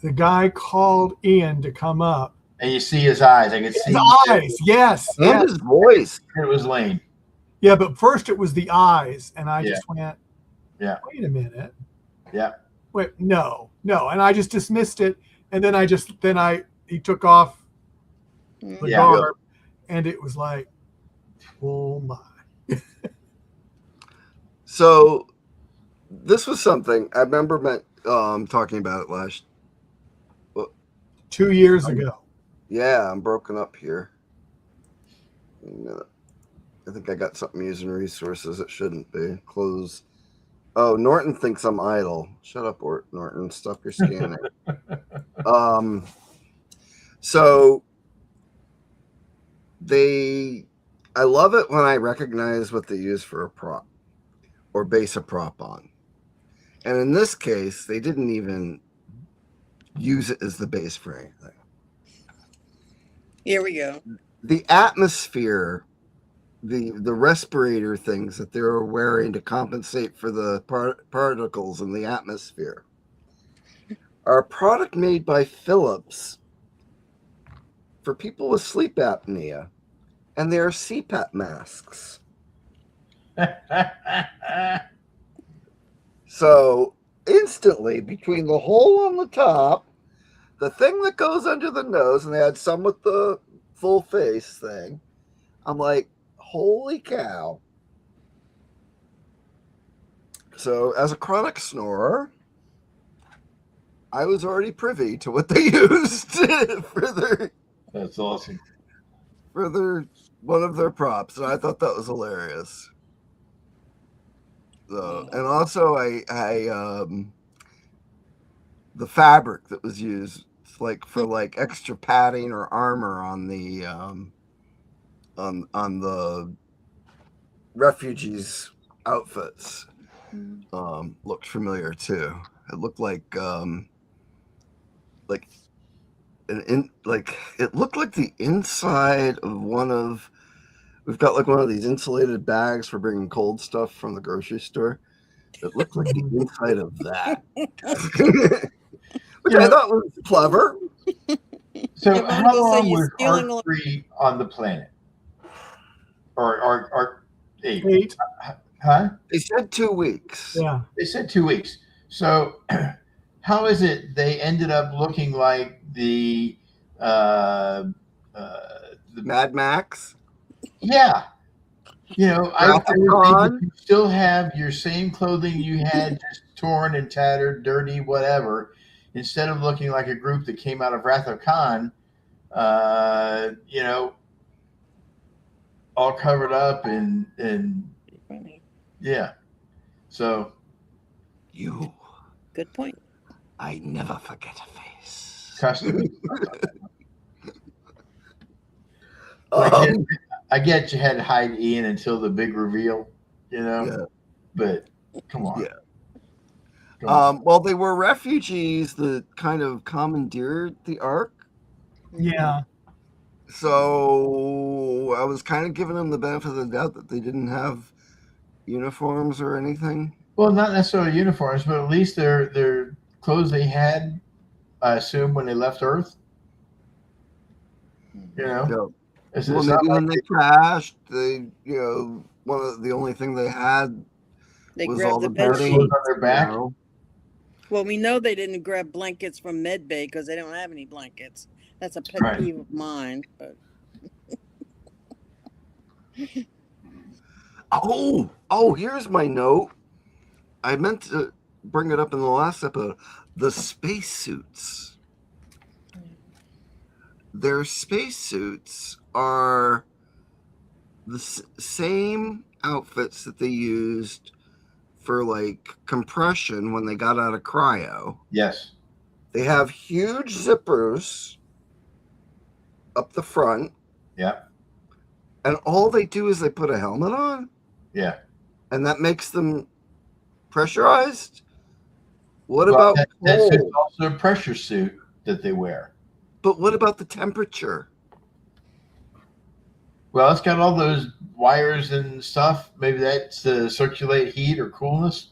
A: the guy called Ian to come up.
C: And you see his eyes. I could see
A: his eyes. Yes.
B: And his voice.
C: It was Lane.
A: Yeah, but first it was the eyes, and I just went,
C: yeah.
A: Wait a minute.
C: Yeah.
A: Wait, no, and I just dismissed it, and then he took off the garb, and it was like, oh my.
B: So this was something I remember talking about it last
A: 2 years ago.
B: Yeah, I'm broken up here. I think I got something using resources it shouldn't be. Close. Oh, Norton thinks I'm idle. Shut up, Norton. Stop your scanning. So I love it when I recognize what they use for a prop or base a prop on. And in this case, they didn't even use it as the base for anything.
D: Here we go.
B: The atmosphere, the respirator things that they were wearing to compensate for the particles in the atmosphere are a product made by Philips for people with sleep apnea, and they are CPAP masks. So instantly, between the hole on the top, the thing that goes under the nose, and they had some with the full face thing, I'm like, holy cow. So as a chronic snorer, I was already privy to what they used for their...
C: That's awesome.
B: For one of their props, and I thought that was hilarious. So, and also the fabric that was used, for extra padding or armor on the on the refugees' outfits, looked familiar too. It looked like it looked like the inside of we've got one of these insulated bags for bringing cold stuff from the grocery store. It looked like the inside of that, which I thought was clever.
C: So how long was R3 on the planet? Or 8? Huh?
B: They said 2 weeks.
A: Yeah.
C: They said 2 weeks. So how is it they ended up looking like the
B: Mad Max?
C: Yeah. I think you still have your same clothing you had, just torn and tattered, dirty, whatever, instead of looking like a group that came out of Wrath of Khan, all covered up and yeah. So
D: good point.
B: I never forget a face.
C: Custom. I get you had to hide Ian until the big reveal, but come on.
B: Yeah. Well, they were refugees that kind of commandeered the Ark.
A: Yeah.
B: So I was kind of giving them the benefit of the doubt that they didn't have uniforms or anything.
C: Well, not necessarily uniforms, but at least their clothes they had, I assume, when they left Earth.
B: Yeah. Well, maybe when they crashed, one of the only thing they had was all the bedding
C: on their back.
D: Well, we know they didn't grab blankets from Medbay because they don't have any blankets. That's a pet peeve of mine. But
B: Oh, here's my note. I meant to bring it up in the last episode. The spacesuits. Their spacesuits are the same outfits that they used for like compression when they got out of cryo.
C: Yes.
B: They have huge zippers up the front.
C: Yeah.
B: And all they do is they put a helmet on.
C: Yeah.
B: And that makes them pressurized. What
C: Well,
B: about
C: that's
B: cold?
C: also a pressure suit that they wear.
B: But what about the temperature?
C: Well, it's got all those wires and stuff. Maybe that's to circulate heat or coolness.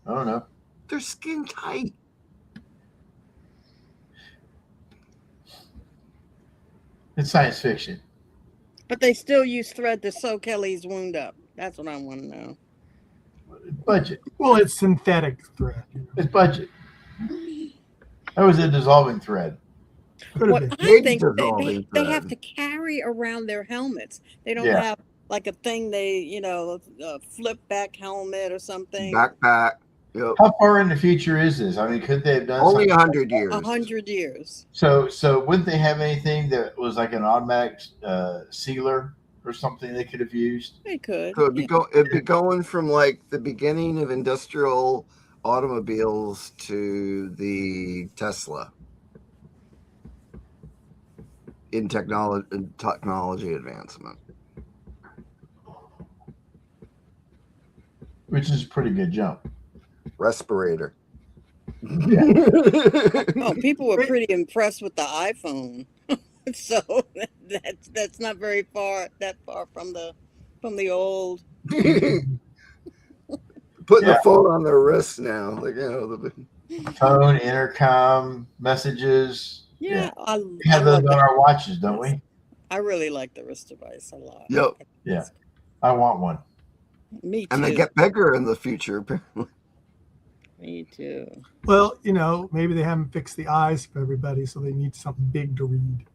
C: I don't know.
B: They're skin tight.
C: It's science fiction.
D: But they still use thread to sew Kelly's wound up. That's what I want to know.
C: Budget.
A: Well, it's synthetic thread.
C: It's budget. That was a dissolving thread.
A: Could
D: What
A: have been.
D: I
B: Big
D: think
B: dissolving
D: they have
B: thread.
D: to carry around their helmets. They don't
C: Yeah.
D: have like a thing they, a flip back helmet or something.
B: Backpack. Yep.
C: How far in the future is this? I mean, could they have done
B: Only
C: something?
B: 100 years.
D: 100 years.
C: So wouldn't they have anything that was like an automatic sealer or something they could have used?
D: They could.
B: So it'd be going from like the beginning of industrial automobiles to the Tesla in technology advancement.
C: Which is a pretty good jump.
B: Respirator.
D: Oh, people were pretty impressed with the iPhone. So that's not very far from the old.
B: Putting
C: Yeah.
B: the phone on their wrist now. Like,
C: Phone, intercom, messages.
D: Yeah, I
C: We have those on our watches, don't we?
D: I really like the wrist device a lot.
B: Yep.
C: Yeah. I want one.
D: Me too.
B: And they get bigger in the future, apparently.
D: Me too.
A: Well, maybe they haven't fixed the eyes for everybody, so they need something big to read.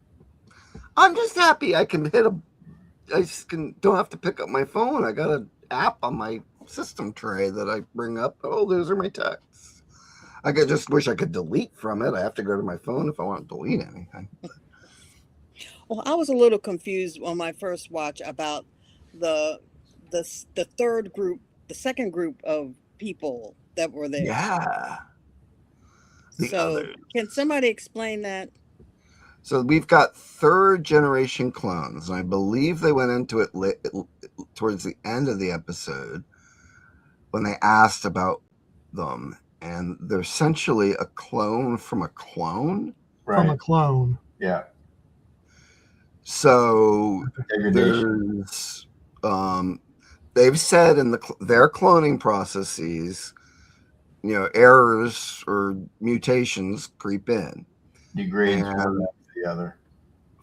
B: I'm just happy I can don't have to pick up my phone. I got an app on my system tray that I bring up. Oh, those are my texts. I just wish I could delete from it. I have to go to my phone if I want to delete anything.
D: Well, I was a little confused on my first watch about the third group, the second group of people that were there.
B: Yeah. The
D: So
B: other.
D: can somebody explain that?
B: So we've got third generation clones. And I believe they went into it towards the end of the episode when they asked about them. And they're essentially a clone from a clone.
A: From a
C: Right.
A: clone.
C: Yeah.
B: So
C: Degradation.
B: there's they've said in their cloning processes, errors or mutations creep in.
C: Degrades one
B: And
C: after the other.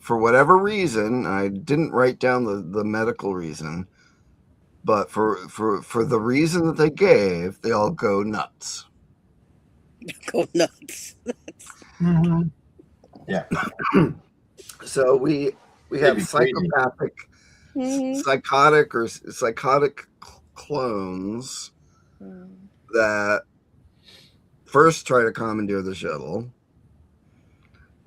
B: for whatever reason, I didn't write down the medical reason, but for the reason that they gave, they all go nuts.
D: Go nuts.
A: Mhm.
B: So we
C: They'd
B: have
C: be crazy.
B: psychopathic,
D: Mhm.
B: psychotic clones that first try to commandeer the shuttle.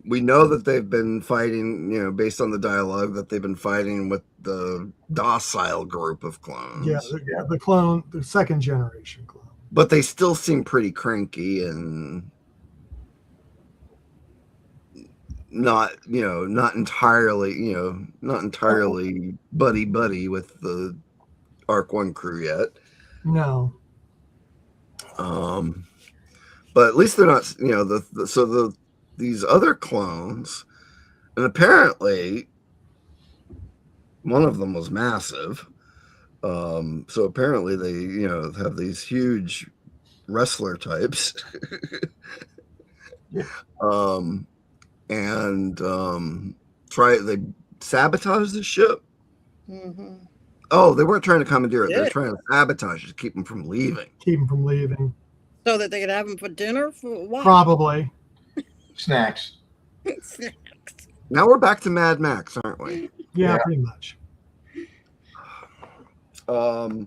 B: We know that they've been fighting, based on the dialogue, that they've been fighting with the docile group of clones.
A: Yeah, the clone, the second generation clone.
B: But they still seem pretty cranky and not entirely buddy with the Arc 1 crew yet.
A: No.
B: But at least they're not, these other clones, and apparently one of them was massive. So apparently they, have these huge wrestler types.
C: Yeah.
B: They sabotage the ship.
D: Mhm.
B: Oh, they weren't trying to commandeer it. They're
D: Yeah.
B: trying to sabotage it to keep them from leaving.
A: Keep them from leaving.
D: So that they could have them for dinner for what?
A: Probably.
C: Snacks.
D: Snacks.
B: Now we're back to Mad Max, aren't we?
A: Yeah,
C: Yeah.
A: pretty much.
B: So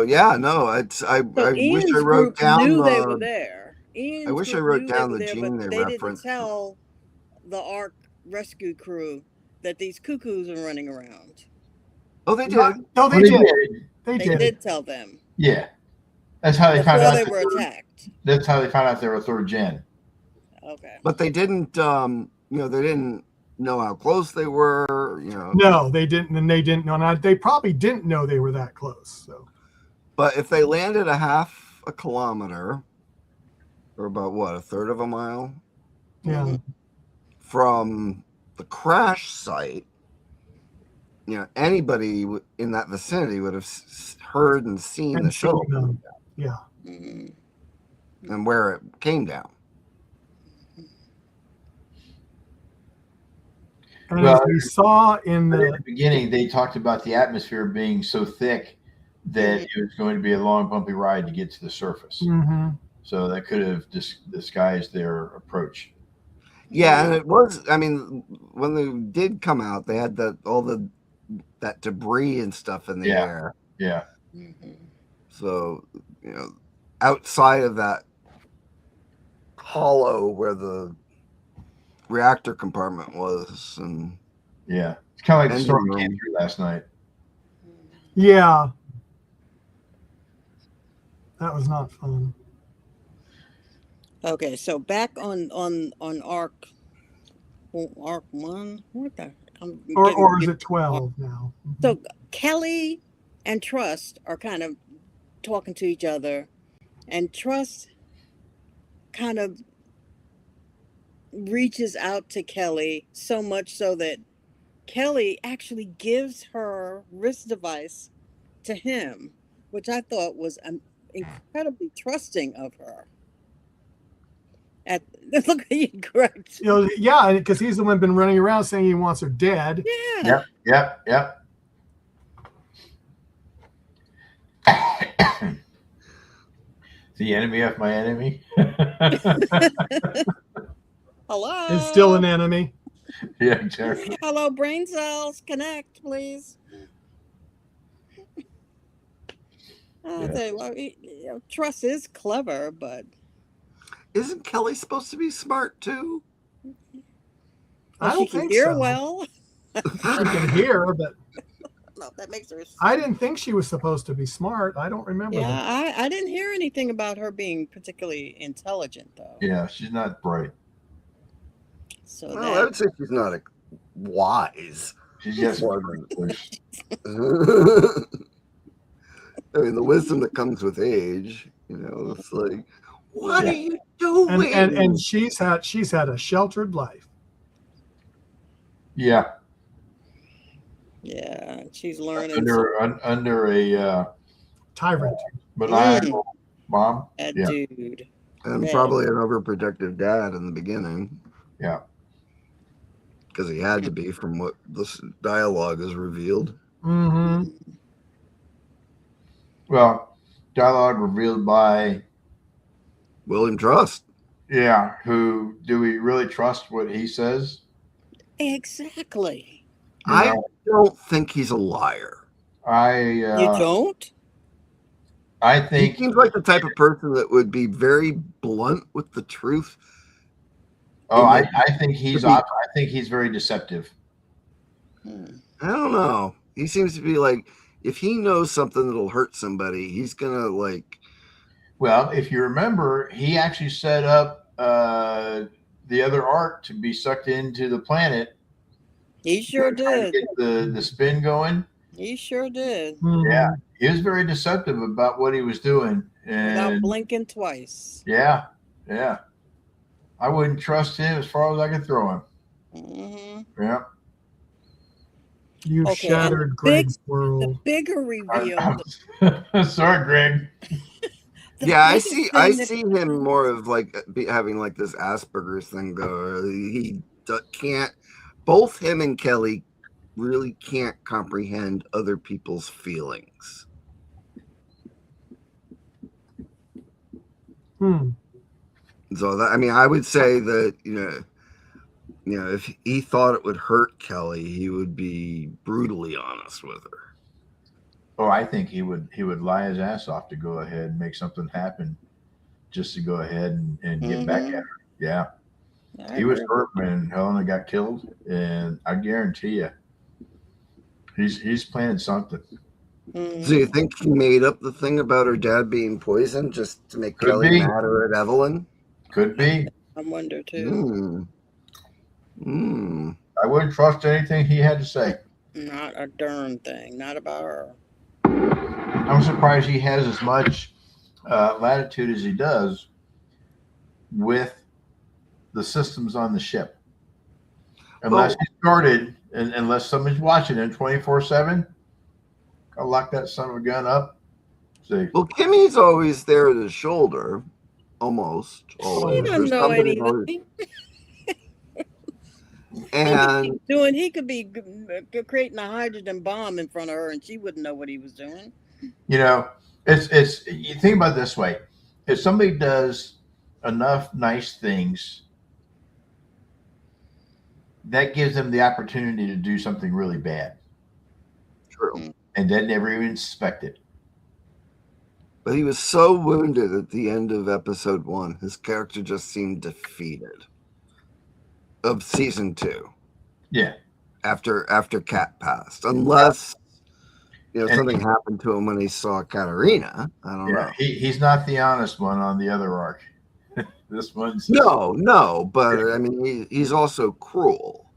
B: yeah, no, I
D: So
B: wish I
D: Ian's
B: wrote
D: group
B: down
D: knew they were
B: the.
D: there. Ian's
B: wish I
D: group
B: wrote
D: knew they
B: down
D: were
B: the
D: there,
B: gene
D: but
B: they
D: they didn't
B: referenced.
D: tell the Ark rescue crew that these cuckoos are running around.
B: Oh, they did.
A: No, they
C: Well, they
A: did.
C: did.
A: They
D: They
A: did.
D: did tell them
C: Yeah, that's how they found
D: before
C: out.
D: they were attacked.
C: That's how they found out they were third gen.
D: Okay.
B: But they didn't. They didn't know how close they were.
A: No, they didn't, and they didn't know. And they probably didn't know they were that close. So,
B: But if they landed a half a kilometer, or about what, a third of a mile
A: yeah,
D: Mhm.
B: from the crash site, anybody in that vicinity would have heard and seen
A: and
B: the shuttle
A: seeing them. Yeah,
D: Mhm.
B: and where it came down.
A: and
C: Well,
A: as we saw in
C: But in
A: the
C: the beginning, they talked about the atmosphere being so thick that it was going to be a long, bumpy ride to get to the surface.
A: mhm.
C: So that could have disguised their approach.
B: Yeah, and it was. I mean, when they did come out, they had that debris and stuff in the
C: Yeah.
B: air.
C: Yeah.
D: Mhm.
B: So outside of that hollow where the reactor compartment was, and
C: Yeah. It's kind of like the
B: Engine
C: storm
B: room.
C: came through last night.
A: Yeah, that was not fun.
D: Okay, so back on Ark 1. What the?
A: Or is it 12 now?
D: So Kelly and Trust are kind of talking to each other, and Trust kind of reaches out to Kelly so much so that Kelly actually gives her wrist device to him, which I thought was incredibly trusting of her. Look at you, Greg.
A: Yeah, because he's the one been running around saying he wants her dead.
D: Yeah.
C: Yep. The enemy of my enemy.
D: Hello.
A: It's still an enemy.
C: Yeah, exactly.
D: Hello, brain cells, connect, please. I tell you what, Trust is clever, but
B: isn't Kelly supposed to be smart too?
A: I
D: she
A: don't
D: can
A: think
D: hear
A: so.
D: well.
A: She can hear, but
D: No, that makes her.
A: I didn't think she was supposed to be smart. I don't remember
D: Yeah,
A: that.
D: I didn't hear anything about her being particularly intelligent, though.
C: Yeah, she's not bright.
D: So
B: Well, I would say she's not wise.
C: She's just
B: I mean, the wisdom that comes with age, it's like, what are you doing?
A: And she's had a sheltered life.
C: yeah.
D: Yeah, she's learning.
C: Under a
A: Tyrant.
C: maniacal mom.
D: That
C: Yeah.
D: dude.
B: And
D: Yeah.
B: probably an overprotective dad in the beginning.
C: Yeah.
B: Because he had to be, from what this dialogue is revealed.
A: Mm-hmm.
C: Well, dialogue revealed by
B: William Trust.
C: who do we really trust what he says?
D: Exactly.
B: I don't think he's a liar.
D: You don't?
C: I
B: He
C: think
B: seems like the type of person that would be very blunt with the truth.
C: I think he's very deceptive.
D: Hmm.
B: I don't know. He seems to be like, if he knows something that'll hurt somebody, he's gonna like.
C: Well, if you remember, he actually set up the other Ark to be sucked into the planet.
D: He sure
C: trying to
D: did.
C: get the spin going.
D: He sure did.
A: Mm-hmm.
C: Yeah, he was very deceptive about what he was doing,
D: Without
C: and
D: blinking twice.
C: yeah, I wouldn't trust him as far as I could throw him.
D: Mm-hmm.
C: Yeah,
A: You
D: Okay,
A: shattered
D: and
A: Greg's
D: The
A: world.
D: bigger reveal.
C: sorry, Greg.
B: Yeah, I
D: biggest
B: see.
D: thing
B: I
D: that-
B: see him more of like having like this Asperger's thing go. He can't. Both him and Kelly really can't comprehend other people's feelings. So that, I mean, I would say that if he thought it would hurt Kelly, he would be brutally honest with her.
C: Oh, I think he would lie his ass off to go ahead and make something happen, just to go ahead and get back at her. Yeah,
D: I
C: he was
D: agree.
C: hurt when Helena got killed, and I guarantee you, he's planning something.
D: Mhm.
B: So you think he made up the thing about her dad being poisoned just to make
C: Could
B: Kelly
C: be.
B: madder at Evelyn?
C: Could be.
D: I wonder too.
C: I wouldn't trust anything he had to say.
D: Not a darn thing. Not about her.
C: I'm surprised he has as much latitude as he does with the systems on the ship. Unless he started, and unless somebody's watching him 24/7, I'll lock that son of a gun up. See,
B: Well, Kimmy's always there at his shoulder, almost
D: He
B: always.
D: doesn't
B: There's
D: know
B: somebody always-
D: anything.
B: and
D: He could be creating a hydrogen bomb in front of her, and she wouldn't know what he was doing.
C: you know, it's you think about it this way: if somebody does enough nice things, that gives them the opportunity to do something really bad,
B: true.
C: and they never even suspect it.
B: But he was so wounded at the end of episode 1. His character just seemed defeated. Of season 2.
C: Yeah.
B: After Kat passed. Unless
C: And
B: something happened to him when he saw Katarina. I don't know.
C: He's not the honest one on the other arc. This one's
B: No, but I mean he's also cruel.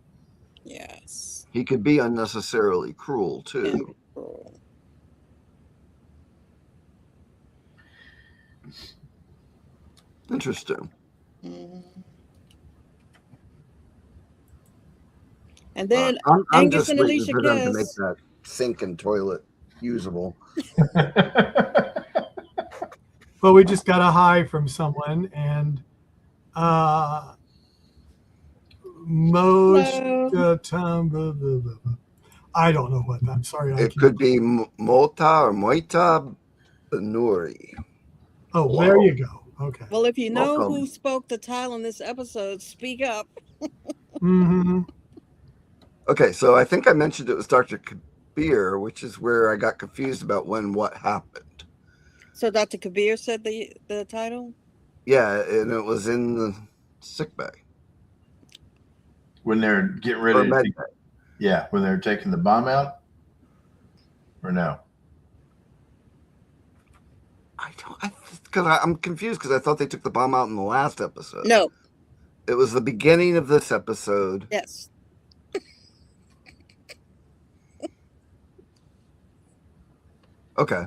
D: Yes.
B: He could be unnecessarily cruel too.
D: Cool.
B: Interesting.
D: Mhm. And then
B: I'm
D: Angus
B: just
D: and
B: waiting
D: Alicia
B: for them to make
D: kiss.
B: that sink and toilet usable.
A: Well, we just got a hi from someone, and most
D: Hello.
A: time, blah, blah, blah, blah. I don't know what. I'm sorry.
B: It could be Mota or Moita Benuri.
A: Oh, there you go. Okay.
D: Well, if you know
B: Welcome.
D: who spoke the title in this episode, speak up.
A: Mm-hmm.
B: Okay, so I think I mentioned it was Dr. Kabir, which is where I got confused about when what happened.
D: So Dr. Kabir said the title?
B: Yeah, and it was in the sick bay.
C: when they're getting ready
B: Or
C: to
B: med
C: take,
B: bay.
C: yeah, when they're taking the bomb out, or no?
B: I'm confused because I thought they took the bomb out in the last episode.
D: No.
B: It was the beginning of this episode.
D: Yes.
B: Okay.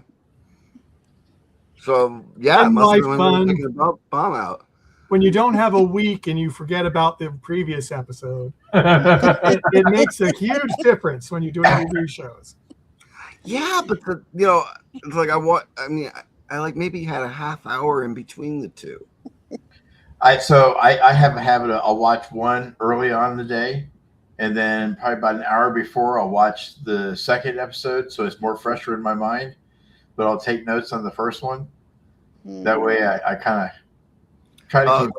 B: So yeah, it must have been when they were taking the bomb out.
A: When you don't have a week and you forget about the previous episode, it makes a huge difference when you're doing review shows.
B: Yeah, but it's like I like maybe had a half hour in between the two.
C: I have a habit of, I'll watch one early on in the day, and then probably about an hour before I'll watch the second episode, so it's more fresher in my mind. But I'll take notes on the first one. That way, I kind of try to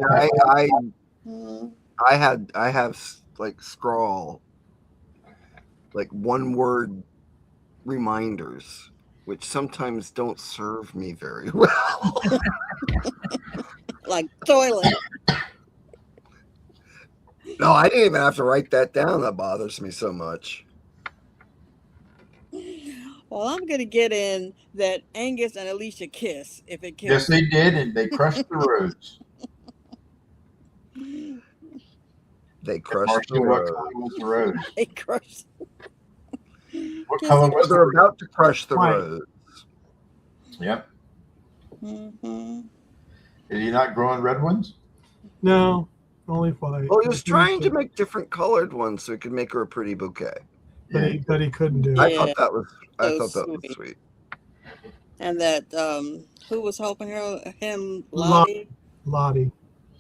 C: keep.
B: I have like scrawl, like one word reminders, which sometimes don't serve me very well.
D: Like toilet.
B: No, I didn't even have to write that down. That bothers me so much.
D: Well, I'm going to get in that Angus and Alicia kiss if it kills.
C: Yes, they did, and they crushed the roads.
B: They crushed
C: Marcy,
B: the
C: what
B: road.
C: color was the road?
D: They crushed.
C: What color was the
B: They're
C: road?
B: about to crush the
A: White.
B: road.
C: Yep.
D: Mm-hmm.
C: Is he not growing red ones?
A: No, only white.
B: Well, he was trying to make different colored ones so he could make her a pretty bouquet.
A: but he couldn't do it.
B: I
D: Yeah,
B: thought that was
D: so
B: was
D: sweet.
B: sweet.
D: And that who was helping him? Lottie.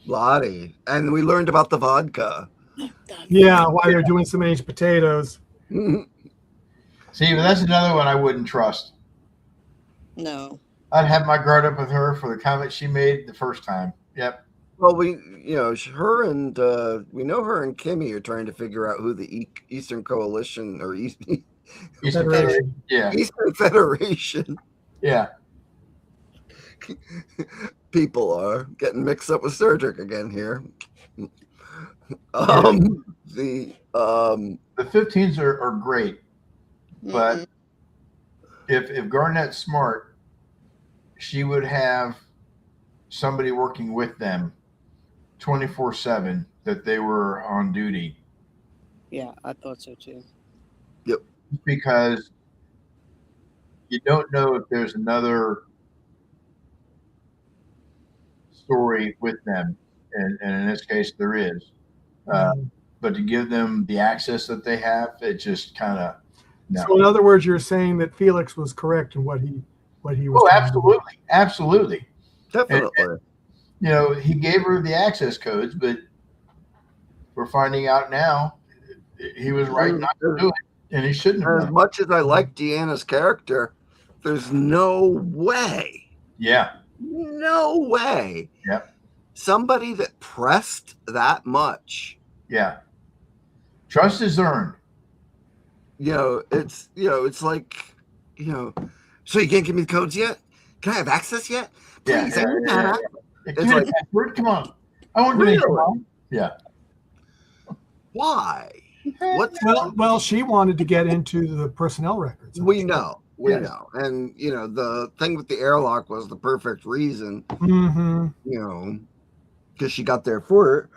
B: Lottie. And we learned about the vodka.
A: Yeah, while they're doing some aged potatoes.
C: See, but that's another one I wouldn't trust.
D: No.
C: I'd have my guard up with her for the comment she made the first time. Yep.
B: Well, we know her and Kimmy are trying to figure out who the Eastern Coalition or
C: Eastern
A: Federation.
C: Yeah,
B: Eastern Federation.
C: yeah.
B: People are getting mixed up with Star Trek again here. The
C: The 15s are great, but
D: Mhm.
C: if Garnett's smart, she would have somebody working with them 24/7 that they were on duty,
D: Yeah, I thought so too.
C: because you don't know if there's another story with them, and in this case there is. But to give them the access that they have, it just kind of no.
A: So in other words, you're saying that Felix was correct in what he was.
C: Oh,
A: trying to do.
C: absolutely.
B: definitely.
C: You know, he gave her the access codes, but we're finding out now he was right not to do it, and he shouldn't have
B: As
C: done it.
B: much as I like Deanna's character, there's no way,
C: Yeah,
B: no way.
C: Yep.
B: Somebody that pressed that much,
C: yeah. Trust is earned.
B: it's like, so you can't give me the codes yet? Can I have access yet? Please, I need that.
C: It's
B: like-
C: like, come on. I want to
B: Really?
C: come on. Yeah.
B: Why? What's
A: Well, she wanted to get into the personnel records.
B: we know. We
C: Yes.
B: know. And the thing with the airlock was the perfect reason,
A: Mm-hmm.
B: Because she got there first.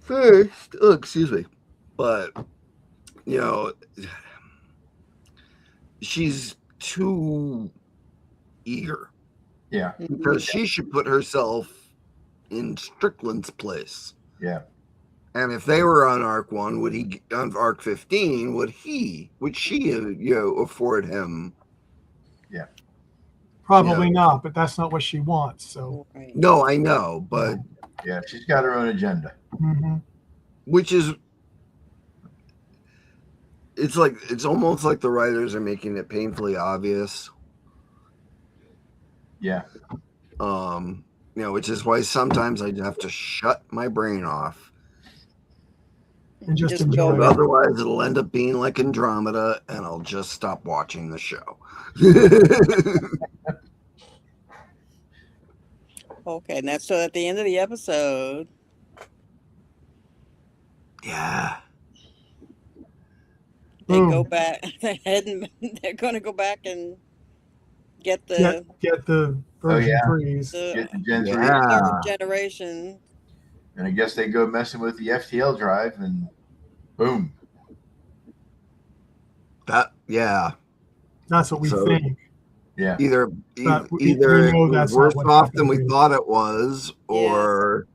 B: Oh, excuse me. But she's too eager,
C: Yeah.
B: because she should put herself in Strickland's place.
C: Yeah.
B: And if they were on Arc 1, on Arc 15, would she afford him?
A: Probably not, but that's not what she wants. So,
D: Right.
B: No, I know, but
C: Yeah. She's got her own agenda.
B: which is, it's almost like the writers are making it painfully obvious.
C: Yeah.
B: Which is why sometimes I have to shut my brain off.
A: and just
D: Just
A: enjoy
D: go
A: it.
B: Otherwise, it'll end up being like Andromeda, and I'll just stop watching the show.
D: Okay, now so at the end of the episode,
B: Yeah.
D: they go
A: Boom.
D: back. They're going to go back and get the
A: Get the version
C: yeah.
A: 3s.
C: Get the Gen 3.
B: Yeah.
D: third generation.
C: And I guess they go messing with the FTL drive, and boom.
B: Yeah.
A: That's what we
B: So-
A: think.
C: Yeah.
B: Either
A: But we
B: either
A: know
B: it
A: that's
B: was
A: not
B: worse
A: what
B: off
A: happened
B: than we
A: here.
B: thought it was, or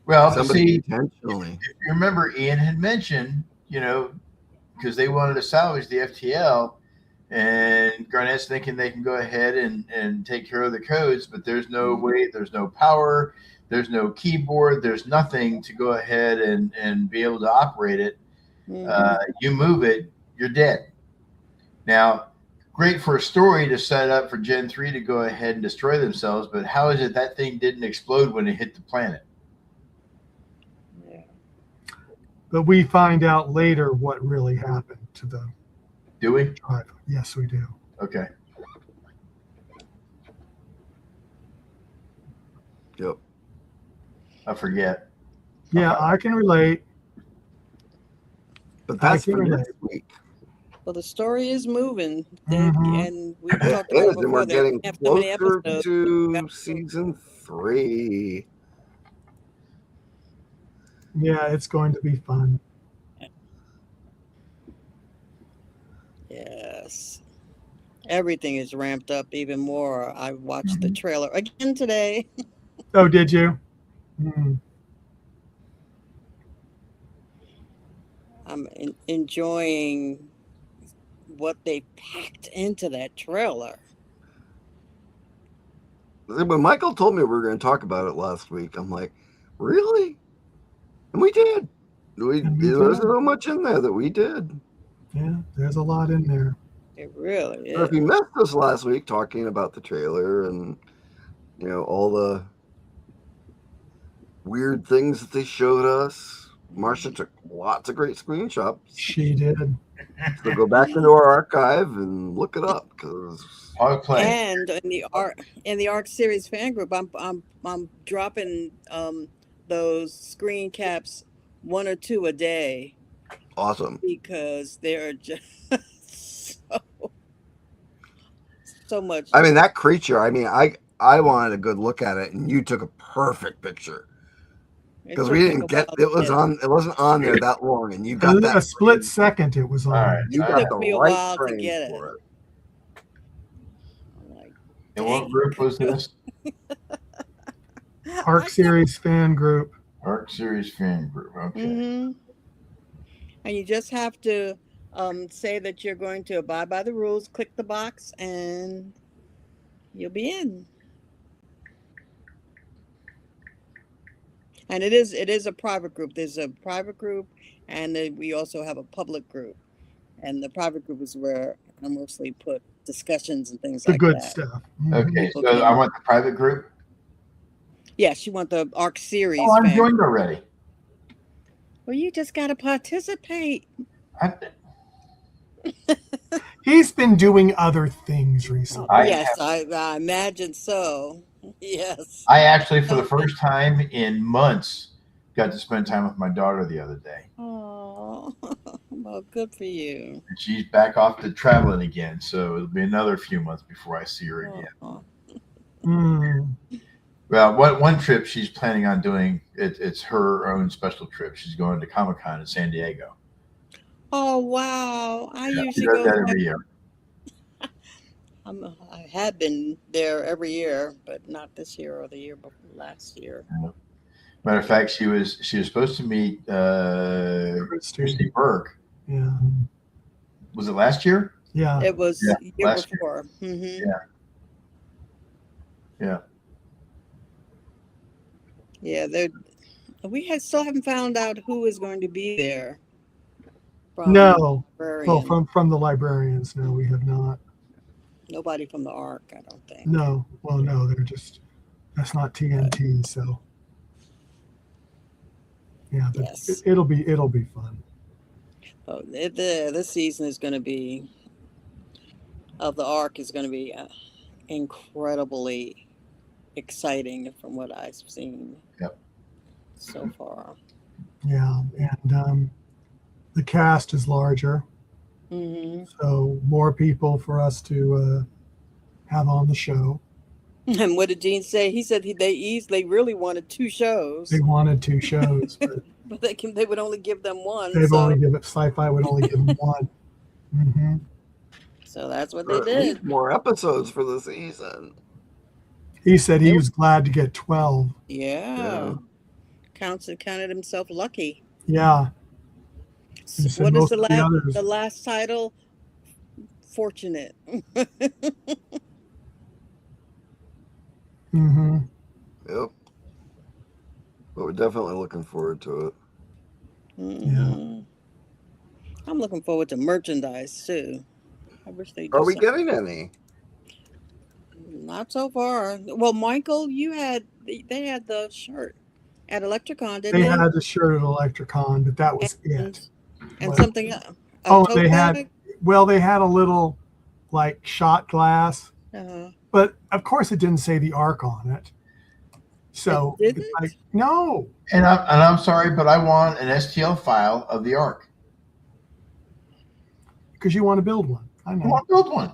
C: Well,
B: somebody
C: see,
B: intentionally.
C: if you remember, Ian had mentioned, because they wanted to salvage the FTL, and Garnett's thinking they can go ahead and take care of the codes, but there's no way, there's no power, there's no keyboard, there's nothing to go ahead and be able to operate it. You move it, you're dead. Now, great for a story to set up for Gen 3 to go ahead and destroy themselves, but how is it that thing didn't explode when it hit the planet?
D: Yeah.
A: But we find out later what really happened to the
C: Do we?
A: drive. Yes, we do.
C: Okay.
B: Yep.
C: I forget.
A: Yeah, I can relate.
B: But that's
A: I can
B: for
A: relate.
B: next week.
D: Well, the story is moving,
A: Mhm.
D: and we talked
B: It
D: about
B: is, and
D: before
B: we're
D: they
B: getting
D: have so many
B: closer
D: episodes.
B: to season 3.
A: Yeah, it's going to be fun.
D: Yes. Everything is ramped up even more. I watched the trailer again today.
A: Oh, did you? Mm.
D: I'm enjoying what they packed into that trailer.
B: When Michael told me we were going to talk about it last week, I'm like, really? And we did.
A: And we
B: There's
A: did.
B: so much in there that we did.
A: Yeah, there's a lot in there.
D: It really
B: So if
D: is.
B: you missed us last week talking about the trailer and all the weird things that they showed us, Marcia took lots of great screenshots.
A: She did.
B: So go back into our archive and look it up because
C: Hog play.
D: And in the Arc Series fan group, I'm dropping those screen caps 1 or 2 a day
B: awesome.
D: because they're just so much.
B: I mean, that creature. I mean, I wanted a good look at it, and you took a perfect picture because we didn't get it. It wasn't on there that long, and you got that
A: a split second. It was on.
C: All right.
B: You
C: All
B: got
C: right.
B: the
D: Took me a
B: right
D: while to
B: frame
D: get it.
B: for it.
D: I'm like,
C: And what group was this?
A: Arc Series fan group.
C: Arc Series fan group. Okay.
D: Mm-hmm. And you just have to say that you're going to abide by the rules, click the box, and you'll be in. And it is a private group. There's a private group, and then we also have a public group. And the private group is where I mostly put discussions and things
A: The
D: like
A: good
D: that.
A: stuff.
C: Okay. So
D: Okay.
C: I want the private group.
D: Yes, you want the Arc Series.
C: Oh, I'm
D: fan
C: joined
D: group.
C: already.
D: Well, you just got to participate.
A: He's been doing other things recently.
D: I imagine so. Yes.
C: I actually, for the first time in months, got to spend time with my daughter the other day.
D: Oh, well, good for you.
C: And she's back off to traveling again. So it'll be another few months before I see her again.
D: Oh.
A: Mm.
C: Well, one trip she's planning on doing, it's her own special trip. She's going to Comic-Con in San Diego.
D: Oh, wow. I
C: She
D: usually
C: does
D: go.
C: that every year.
D: I had been there every year, but not this year or the year before last year.
C: Matter of fact, she was supposed to meet Christy Burke.
A: Yeah.
C: Was it last year?
A: Yeah.
D: It was
C: Yeah,
D: the year
C: last
D: before. Mhm.
C: Yeah.
D: Yeah, still haven't found out who is going to be there.
A: No.
D: Librarian.
A: Well, from the librarians, no, we have not.
D: Nobody from the Arc, I don't think.
A: No. Well, no, that's not TNT. So yeah, but
D: Yes.
A: it'll be fun.
D: Oh, this season is going to be of the Arc is going to be incredibly exciting from what I've seen.
C: Yep.
D: So far.
A: Yeah, and the cast is larger,
D: Mm-hmm.
A: so more people for us to have on the show.
D: And what did Gene say? He said they really wanted 2 shows,
A: They wanted 2 shows, but
D: but they would only give them one.
A: they've
D: so,
A: only given Sci-Fi would only give them one. Hmm.
D: so that's what
B: Or
D: they
B: at least
D: did.
B: more episodes for the season.
A: He said he was glad to get 12.
D: Yeah. Counted himself lucky.
A: Yeah. He said
D: What is
A: most
D: the
A: of the others-
D: last title? Fortunate.
A: Hmm.
B: Yep. But we're definitely looking forward to it.
D: Mhm. I'm looking forward to merchandise too. I wish they
B: Are
D: do
B: we
D: something.
B: getting any?
D: Not so far. Well, Michael, they had the shirt at Electricon, didn't
A: They
D: they?
A: had the shirt at Electricon, but that was it.
D: And
A: But-
D: something else.
A: they had. Well, they had a little like shot glass, but of course it didn't say the Arc on it. So
D: It
A: it's
D: didn't?
A: like, no,
C: And I'm sorry, but I want an STL file of the Arc.
A: because you want to build one. I
C: I
A: know.
C: want to build one.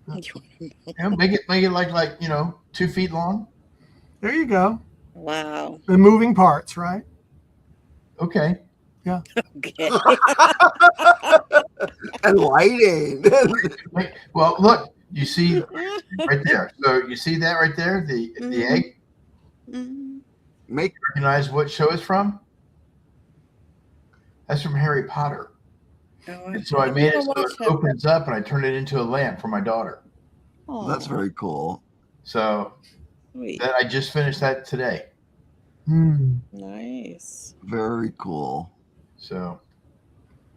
C: Make it like 2 feet long.
A: There you go.
D: Wow.
A: The moving parts, right?
C: Okay.
D: Okay.
B: And lighting.
C: Well, look, you see right there. So you see that right there, the
D: Mhm.
C: egg.
D: Mhm.
B: Make
C: Recognize what show it's from? That's from Harry Potter.
D: Oh,
C: And so I made it so
D: watched
C: it
D: that.
C: opens up, and I turned it into a lamp for my daughter.
D: Oh,
B: that's very cool.
C: So
D: sweet.
C: that I just finished that today.
A: Hmm.
D: Nice.
B: Very cool.
C: So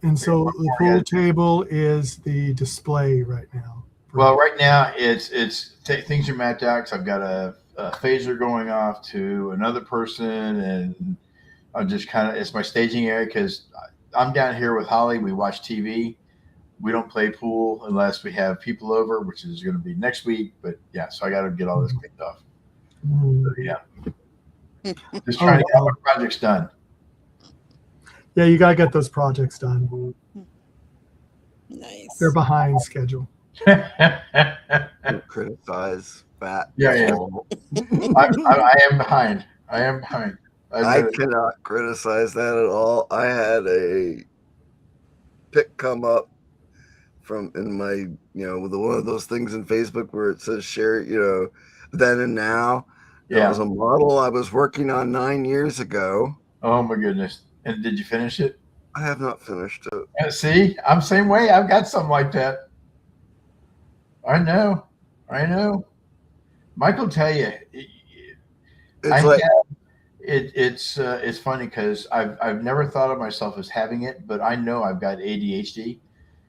A: And so the pool table is the display right now.
C: well, right now things are mapped out because I've got a phaser going off to another person, and I'm just kind of, it's my staging area because I'm down here with Holly. We watch TV. We don't play pool unless we have people over, which is going to be next week. But yeah, so I got to get all this cleaned off. So, yeah. Just trying to get all my projects done.
A: Yeah, you got to get those projects done.
D: Nice.
A: They're behind schedule.
B: Don't criticize that.
C: Yeah. I am behind.
B: I cannot criticize that at all. I had a pic come up from in my, with one of those things in Facebook where it says share, then and now. That was a model I was working on 9 years ago.
C: Oh my goodness. And did you finish it?
B: I have not finished it.
C: Yeah, see, I'm the same way. I've got something like that. I know. Mike will tell you. It's funny because I've never thought of myself as having it, but I know I've got ADHD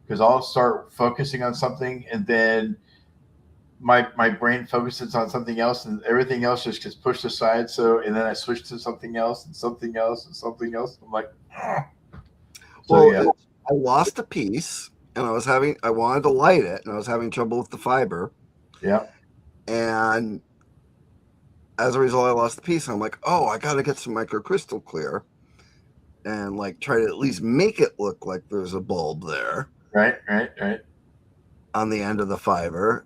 C: because I'll start focusing on something and then my brain focuses on something else and everything else just gets pushed aside. So, and then I switch to something else and something else and something else. I'm like,
B: I lost a piece and I wanted to light it and I was having trouble with the fiber.
C: Yeah.
B: And as a result, I lost the piece. And I'm like, oh, I got to get some microcrystal clear and like try to at least make it look like there's a bulb there.
C: Right.
B: On the end of the fiber.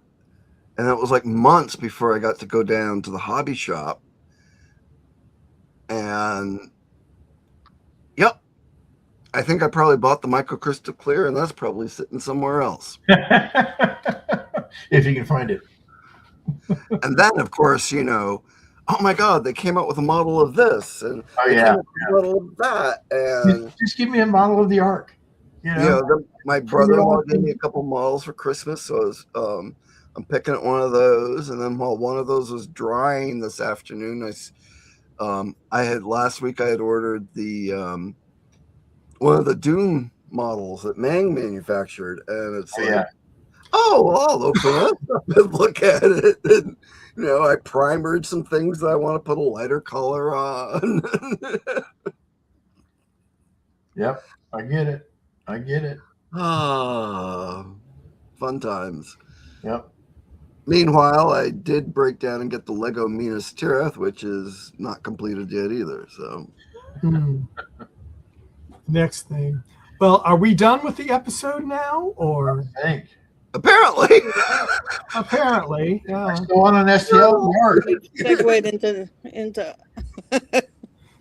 B: And it was like months before I got to go down to the hobby shop. And yep, I think I probably bought the microcrystal clear and that's probably sitting somewhere else.
C: If you can find it.
B: And then, of course, oh my God, they came out with a model of this and a model of that. And
C: just give me a model of the Ark.
B: My brother-in-law gave me a couple models for Christmas, so I'm picking at one of those. And then while one of those was drying this afternoon, last week I had ordered the one of the Dune models that Mang manufactured, and it's I'll open it up and look at it. And, I primered some things that I want to put a lighter color on.
C: Yep, I get it.
B: Ah, fun times.
C: Yep.
B: Meanwhile, I did break down and get the Lego Minas Tirith, which is not completed yet either. So,
A: Next thing. Well, are we done with the episode now, or?
C: I think.
B: Apparently,
A: yeah.
C: Go on an STL Mark.
D: Segued into.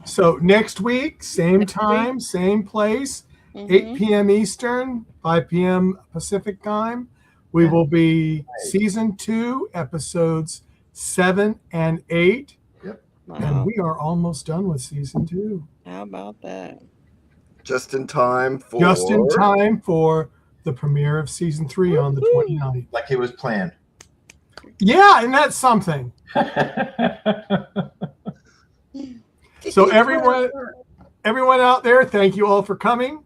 A: So next week, same time, same place, 8 p.m. Eastern, 5 p.m. Pacific time. We will be season 2, episodes 7 and 8.
C: Yep.
D: Wow.
A: And we are almost done with season 2.
D: How about that?
B: just in time for
A: the premiere of season 3 on the 29th.
C: Like it was planned.
A: Yeah, and that's something. So everyone out there, thank you all for coming.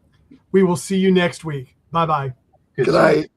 A: We will see you next week. Bye-bye.
B: Good night.